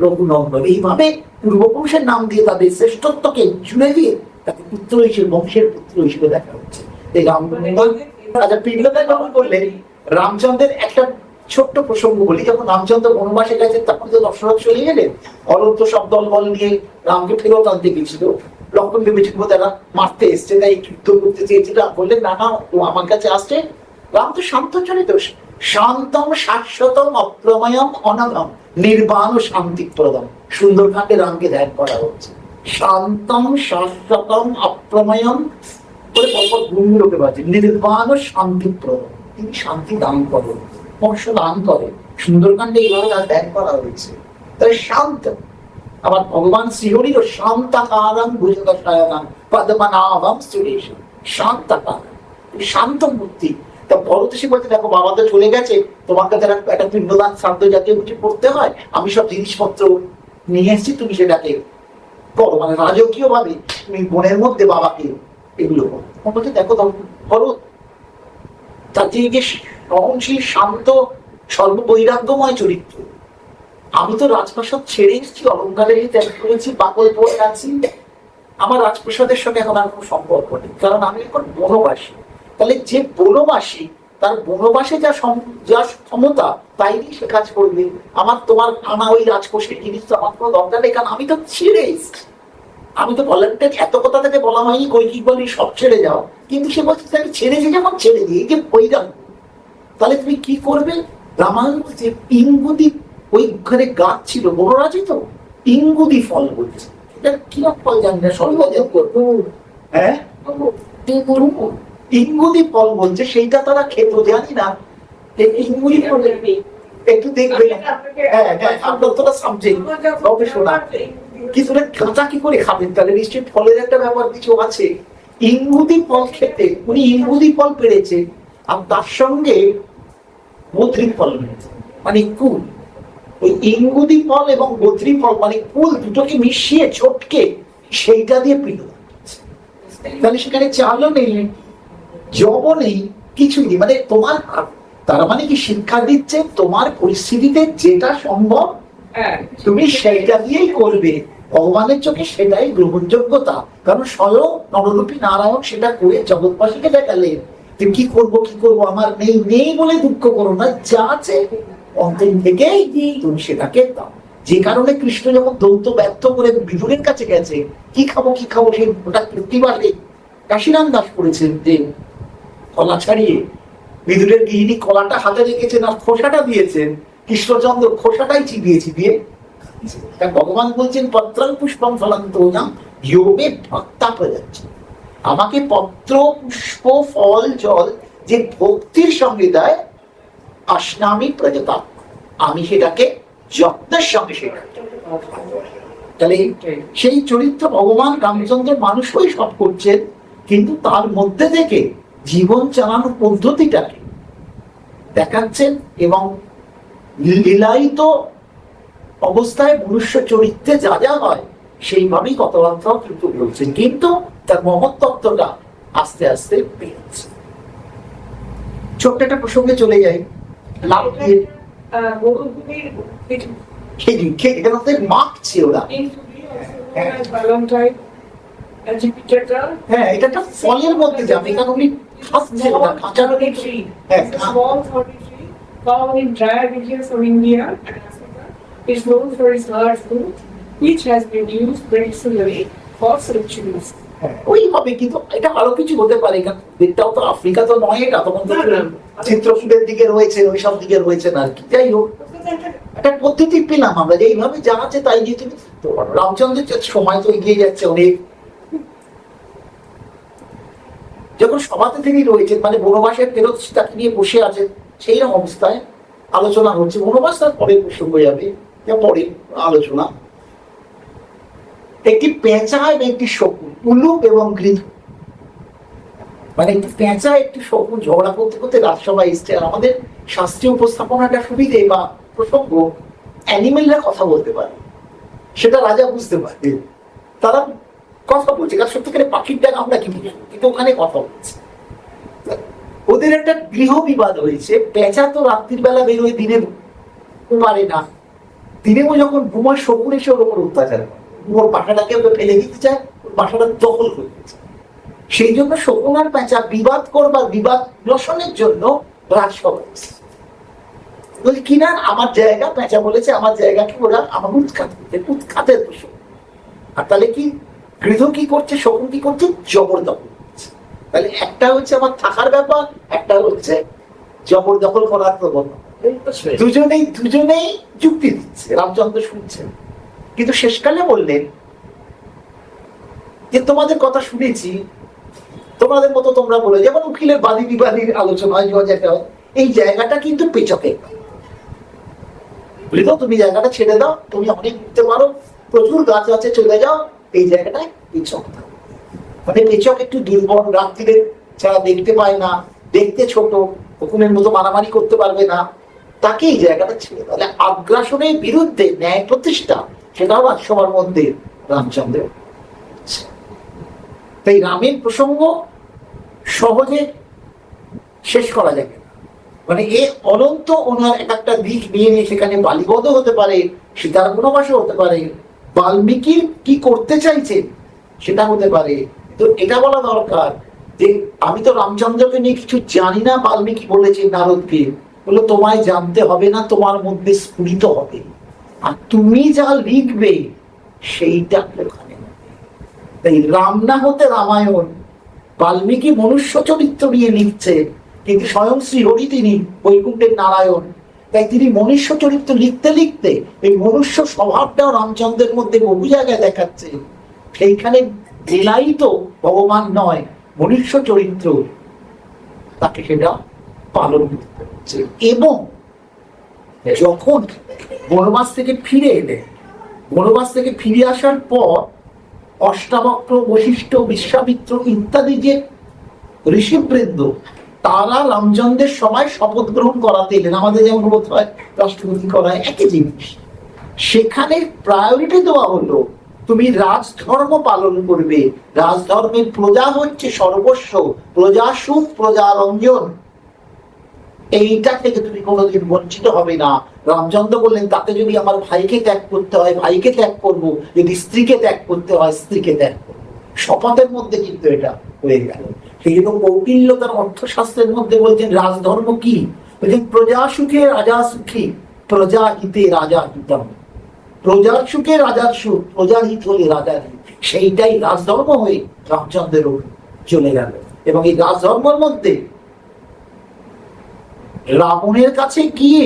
রঘুনন্দন। এইভাবে পূর্বপুরুষের নাম দিয়ে তাদের শ্রেষ্ঠত্বকে জুড়ে দিয়ে তাকে পুত্র হিসেবে, বংশের পুত্র হিসেবে দেখা হচ্ছে। এই রাজা পিণ্ডদান যখন করলেন, রামচন্দ্রের একটা ছোট্ট প্রসঙ্গ বলি। যখন রামচন্দ্র বনবাসে গেছে, তখন তো দশরথ চলে গেলেন, অনন্ত সব দলবল নিয়ে রামকে ফেরত আনতে গেছিল। লক্ষণ ভেবেছিল তারা মারতে এসছে, তাই যুদ্ধ করতে চেয়েছিল, বললেন না না, ও আমার কাছে আসছে। রাম তো শান্ত চরিত, শান্তম শাশ্বতম অপ্রময়ম অনঘম নির্বাণ ও শান্তিপ্রদম। সুন্দরকাণ্ডে রামকে ধ্যান করা হচ্ছে, শান্তম শাশ্বতম অপ্রময়ম করে পরপর গুণগুলোকে বাজে, নির্বাণ ও শান্তিপ্রদম, তিনি শান্তি দান করেন, মর্ষ দান করে। সুন্দরকাণ্ডে এইভাবে তার ধ্যান করা হয়েছে। তাই শান্ত। আবার ভগবান শ্রীহরিও শান্তাকারম ভুজগশায়নম পদ্মনাভম সুরেশম, শান্তাকার, শান্ত মূর্তি। তা ভরত এসে বলতে, দেখো বাবা তো চলে গেছে, তোমাকে তারা একটা পিণ্ডদান শ্রাদ্ধ জাতীয় কিছু করতে হয়, আমি সব জিনিসপত্র নিয়ে এসছি, তুমি সেটাকে করো, মানে রাজকীয় ভাবে তুমি বোনের মধ্যে বাবাকে এগুলো করো। বলতে দেখো ধরো তার যে সহনশীল, শান্ত, সর্ববৈরাগ্যময় চরিত্র। আমি তো রাজপ্রাসাদ ছেড়ে এসেছি, অলঙ্কারে ত্যাগ করেছি, বাকল পড়ে আছি, আমার রাজপ্রাসাদের সঙ্গে এখন আর কোনো সম্পর্ক নেই, কারণ আমি এখন বনবাসী। তাহলে যে বনবাসী, তার বনবাসে যা ক্ষমতা, তাই নিয়ে সে কাজ করবে। আমার তোমার আনা ওই রাজকোষের জিনিস তো আমার কোনো দরকার নেই, কারণ আমি তো ছেড়ে এসেছি। আমি তো ভলেন্টিয়ার, এত কথা থেকে বলা হয়নি কৈকিক বলি সব ছেড়ে যাও, কিন্তু সে বলছে আমি ছেড়েছি, যখন ছেড়ে দিই, এই যে বৈরাগ্য। তাহলে তুমি কি করবে? রামায়ণ বলছে ইঙ্গুদি, ওইখানে গাছ ছিল, বনরাজি তো, ইঙ্গুদি ফল বলছে। এটা কি ফল জানি না, সর্বদেব করবো, হ্যাঁ ইঙ্গুদি ফল বলছে, সেইটা তারা খেত, জানি না ইঙ্গুদি ফল একটু দেখবে। হ্যাঁ হ্যাঁ, আপনার তোরা সাবজেক্ট গবেষণা, কিন্তু কাঁচা কি করে খাবেন? তাহলে নিশ্চয়ই ফলের একটা ব্যাপার কিছু আছে। ইঙ্গুদি ফল খেতে, উনি ইঙ্গুদি ফল পেরেছে, আর তার সঙ্গে বদ্রি ফল পেরেছে, মানে কুল। ওই ইঙ্গুদি ফল এবং বদ্রি ফল মানে কুল দুটোকে মিশিয়ে চটকে সেইটা দিয়ে পিল। তাহলে সেখানে চালও নেই, জবও নেই, কিছুই নেই, মানে তোমার, তার মানে কি শিক্ষা দিচ্ছে তোমার পরিস্থিতিতে যেটা সম্ভব তুমি সেইটা দিয়েই করবে। ভগবানের চোখে সেটাই গ্রহণযোগ্যতা, কারণ স্বয়ং নররূপী নারায়ণ সেটা করে জগৎবাসীকে দেখালেন যে কি করব কি করব, আমার নেই নেই বলে দুঃখ করো না, যা আছে অন্তর থেকেই তুমি সেটাকে দাও। যে কারণে কৃষ্ণ যখন দৌত্য ব্যর্থ করে বিদুরের কাছে গেছে, কি খাবো কি খাবো, সেই ওটা প্রতিবারে কাশীরাম দাস করেছেন যে কলা ছাড়িয়ে বিদুরের গৃহিণী কলাটা হাতে রেখেছেন আর খোসাটা দিয়েছেন, কৃষ্ণচন্দ্র খোসাটাই চিবিয়ে চিবিয়ে। ভগবান বলছেন পত্রং পুষ্পম ফলন্ত যোগে ভক্তা প্রযাচ্ছে, আমাকে পত্র পুষ্প ফল জল যে ভক্তির সঙ্গে দেয়, আসনামি প্রজতা, আমি সেটাকে যত্নের সঙ্গে শেখা। তাহলে সেই চরিত্র ভগবান রামচন্দ্র মানুষ হয়ে সব করছেন, কিন্তু তার মধ্যে থেকে জীবন চালানোর পদ্ধতিটাকে দেখাচ্ছেন এবং লীলায়িত অবস্থায় মনুষ্য চরিত্রে যা যা হয় সেইভাবেই কথাবার্তাও কিন্তু বলছেন, কিন্তু তার মহত্তত্ত্বটা আস্তে আস্তে বেরোচ্ছে। ছোট্ট একটা প্রসঙ্গে চলে যাই, মাখছে ওরা, হ্যাঁ এটা একটা ফলের মধ্যে যাবে, কারণ উনি খাচ্ছে ওটা কাঁচা।
Found in dry regions of India and Africa, is known for its large fruit, which has been used traditionally for centuries.
ওইভাবে, কিন্তু এটা আরো কিছু হতে পারে, এটাও তো আফ্রিকা তো নয়, এটা তখন তো চিত্রকূটের দিকে রয়েছে, ওই সব দিকে রয়েছে না আর কি। যাই হোক, একটা পদ্ধতি পেলাম আমরা যে এইভাবে যা আছে তাই দিয়ে তুমি। রামচন্দ্রের সময় তো এগিয়ে যাচ্ছে অনেক, যখন সভাতে তিনি রয়েছেন, মানে বনবাসের ফেরত তাকে নিয়ে বসে আছেন, সেই রকম অবস্থায় আলোচনা হচ্ছে। বনবাস তার পরে প্রসঙ্গ যাবে, পরে আলোচনা। একটি পেঁচা এবং একটি শকুন, উলুক এবং গৃধ, মানে একটি পেঁচা একটি শকুন ঝগড়া করতে করতে রাজসভায় এসছে। আর আমাদের শাস্ত্রীয় উপস্থাপনাটা সুবিধে বা প্রসঙ্গ, অ্যানিমেলরা কথা বলতে পারে, সেটা রাজা বুঝতে পারে, তারা কথা বলছে, কারণ সত্যিকারে পাখির ডাক আমরা কি বুঝবো, কিন্তু ওখানে কথা বলছে। ওদের একটা গৃহ বিবাদ হয়েছে। পেঁচা তো রাত্রির বেলা বেরোয়, দিনে পারে না, দিনে ও যখন ঘুমার শকুন এসে ওর উপর অত্যাচার করে, ওর বাসাটাকে ওকে ফেলে দিতে চায়, ওর বাসাটা দখল করে দিতে চায়। সেই জন্য শকুন আর পেঁচা বিবাদ করবার, বিবাদ লসনের জন্য রাজসভা বলছে কিনা আমার জায়গা, পেঁচা বলেছে আমার জায়গাকে ওরা আমার উৎখাত করতে, উৎখাতের প্রসঙ্গ। আর তাহলে কি গৃহ কি করছে, শকুন কি করছে, জবরদখল করছে। তাহলে একটা হচ্ছে আমার থাকার ব্যাপার, একটা হচ্ছে জবরদখল করার প্রবণতা। দুজনেই যুক্তি দিচ্ছে, রামচন্দ্র শুনছেন। কিন্তু শেষকালে বললেন যে তোমাদের কথা শুনেছি, তোমাদের মতো তোমরা বলে, যেমন উকিলের বাদী বিবাদীর আলোচনা হয়, এই জায়গাটা কিন্তু পেচকে, বুঝলি তো, তুমি জায়গাটা ছেড়ে দাও, তুমি অনেক ঘুরতে পারো, প্রচুর গাছ আছে, চলে যাও, এই জায়গাটায় পেচক। মানে পেচক একটু দুর্বল, রাত্রিরে ছাড়া দেখতে পায় না, দেখতে ছোট, হুকুমের মতো মারামারি করতে পারবে না, তাকে এই জায়গাটা ছেড়ে। তাহলে আগ্রাসনের বিরুদ্ধে ন্যায় প্রতিষ্ঠা সেটাও রাজসভার মধ্যে রামচন্দ্র। তাই রামের প্রসঙ্গ সহজে শেষ করা যাবে না, মানে এ অনন্ত ওনার একটা দিক নিয়ে নিয়ে সেখানে বালিবধ হতে পারে, সীতার বনবাসও হতে পারে, বাল্মীকি কি করতে চাইছেন সেটা হতে পারে। তো এটা বলা দরকার যে আমি তো রামচন্দ্রকে নিয়ে কিছু জানি না, বাল্মীকি বলেছেন নারদকে, বললো তোমায় জানতে হবে না, তোমার মধ্যে স্ফুরিত হবে, আর তুমি যা লিখবে সেইটা ওখানে। তাই রাম না হতে রামায়ণ, বাল্মীকি মনুষ্য চরিত্র নিয়ে লিখছে, কিন্তু স্বয়ং শ্রীহরি তিনি বৈকুণ্ঠের নারায়ণ, তাই তিনি মনুষ্য চরিত্র লিখতে লিখতে এই মনুষ্য স্বভাবটাও রামচন্দ্রের মধ্যে বহু জায়গায় দেখাচ্ছে। সেইখানে জেলাই তো ভগবান নয়, মনুষ্য চরিত্র, তাকে সেটা পালন করতে হচ্ছে। এবং যখন বনবাস থেকে ফিরে এলে, বনবাস থেকে ফিরে আসার পর অষ্টাবক্র, বশিষ্ঠ, বিশ্বামিত্র ইত্যাদি যে ঋষিবৃন্দ, তারা রামচন্দ্রের সবাই শপথ গ্রহণ করাতে এলেন। আমাদের যেমন বোধ হয় রাষ্ট্রপতি করায়, একই জিনিস। সেখানে প্রায়োরিটি দেওয়া হলো তুমি রাজধর্ম পালন করবে, রাজধর্মের প্রজা হচ্ছে সর্বস্ব, প্রজা সুখ, প্রজা রঞ্জন, এইটা থেকে তুমি কোনোদিন বঞ্চিত হবে না। রামচন্দ্র বললেন তাতে যদি আমার ভাইকে ত্যাগ করতে হয় ভাইকে ত্যাগ করব, যদি স্ত্রীকে ত্যাগ করতে হয় স্ত্রীকে ত্যাগ করবো। শপথের মধ্যে কিন্তু এটা হয়ে গেল। সেই জন্য কৌটিল্য তার অর্থশাস্ত্রের মধ্যে বলছেন রাজধর্ম কি, বলছেন প্রজা সুখে রাজা সুখী, প্রজা হিতে রাজা হিতম। প্রজার সুখে রাজার সুখ, প্রজার হিত হলে রাজার হিত, সেইটাই রাজধর্ম হয়ে রামচন্দ্রের চলে গেল। এবং এই রাজধর্মের মধ্যে রাবণের কাছে গিয়ে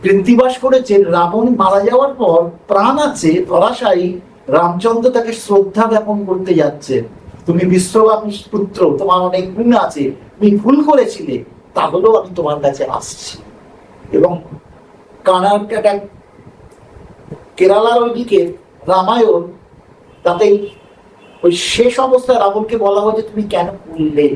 কৃত্তিবাস করেছেন। রাবণ মারা যাওয়ার পর প্রাণ আছে ধরাশায়ী, রামচন্দ্র তাকে শ্রদ্ধা জ্ঞাপন করতে যাচ্ছেন। তুমি বিশ্ববামী পুত্র, তোমার অনেক গুণ আছে, তুমি ভুল করেছিলে, তাহলেও আমি তোমার কাছে আসছি। এবং কেরালার ওইদিকে রামায়ণ, তাতে ওই শেষ অবস্থায় রাবণকে বলা হয়েছে তুমি কেন করলে,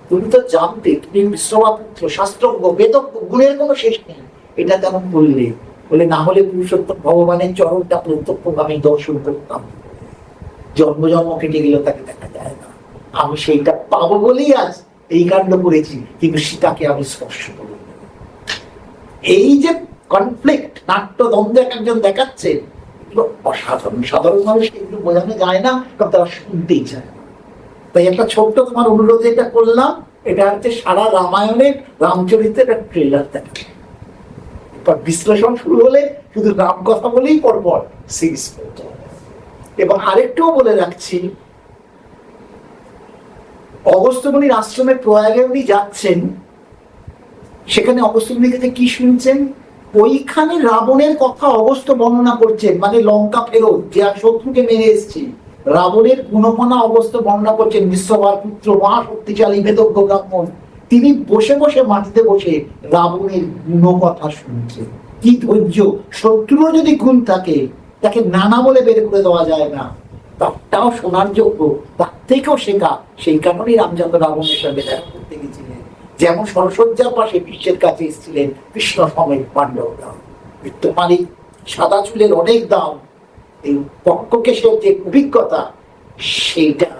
তুমি তো জানতে তুমি বিশ্ববাপুত্র, শাস্ত্রজ্ঞ, বেদজ্ঞ, গুণের কোনো শেষ নেই, এটা তেমন বললে। বলে না হলে পুরুষোত্তম ভগবানের চরণটা প্রত্যক্ষ আমি দর্শন করতাম, জন্ম জন্ম কেটে গেল তাকে দেখা যায় না, আমি সেইটা পাবো বলেই আজ এই কাণ্ড করেছি, কিন্তু সীতাকে আমি স্পর্শ করব। এই যে কনফ্লিক্ট, নাট্য দ্বন্দ্ব এক একজন দেখাচ্ছে, এগুলো অসাধারণ। সাধারণ মানুষকে এগুলো বোঝানো যায় না, কারণ তারা শুনতেই চায় না। তাই একটা ছোট্ট তোমার অনুরোধে এটা করলাম। এটা হচ্ছে সারা রামায়ণের রামচরিত্রের একটা ট্রেলার দেখা, বিশ্লেষণ শুরু হলে শুধু রাম কথা বলেই পরপর সিরিজ করতে হবে। এবং আরেকটাও বলে রাখছি, অগস্ত্য মুনির আশ্রমে প্রয়াগে উনি যাচ্ছেন, সেখানে অগস্ত্য মুনির কাছে কি শুনছেন, ওইখানে রাবণের কথা অগস্ত্য বর্ণনা করছেন, মানে লঙ্কা ফেরত যে আর শত্রুকে মেরে এসেছি, রাবণের গুণপনা অগস্ত্য বর্ণনা করছেন। বিশ্ববার পুত্র, মহা শক্তিশালী, বেদজ্ঞ ব্রাহ্মণ, তিনি বসে বসে মাটিতে বসে রাবণের গুণকথা শুনছেন। কি ধৈর্য! শত্রুরও যদি গুণ থাকে তাকে নানা বলে বের করে দেওয়া যায় না, তারটাও শোনার যোগ্য, তার থেকেও শেখা। সেই কারণেই রামচন্দ্র রাবণের সঙ্গে দেখা করতে গেছিলেন। যেমন সরসজ্জার পাশে বিশ্বের কাছে এসেছিলেন কৃষ্ণ সমেত পাণ্ডবরা। তোমার এই সাদা চুলের অনেক দাম, এই পক্ষকেশের যে অভিজ্ঞতা সেইটা।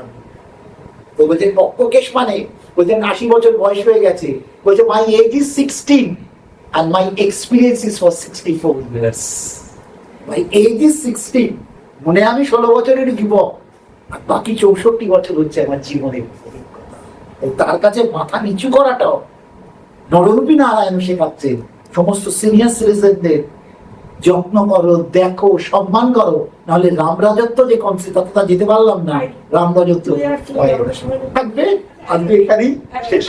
তো বলছেন পক্ষকেশ মানে, বলছেন 80 বছর বয়স হয়ে গেছে, বলছে my age is 16 and my experience is for 64 years. My age is 16, মনে আমি 16 বছরের যুবক, আর বাকি 64 বছর হচ্ছে আমার জীবনের অভিজ্ঞতা। তার কাছে মাথা নিচু করাটাও নররূপী নারায়ণ শেখাচ্ছেন। সমস্ত সিনিয়র সিটিজেনদের যত্ন করো, দেখো, সম্মান করো, নাহলে রাম রাজত্ব যে কনসেপ্ট ততটা যেতে পারলাম না, রাম রাজত্ব থাকবে। আজকে এখানেই শেষ।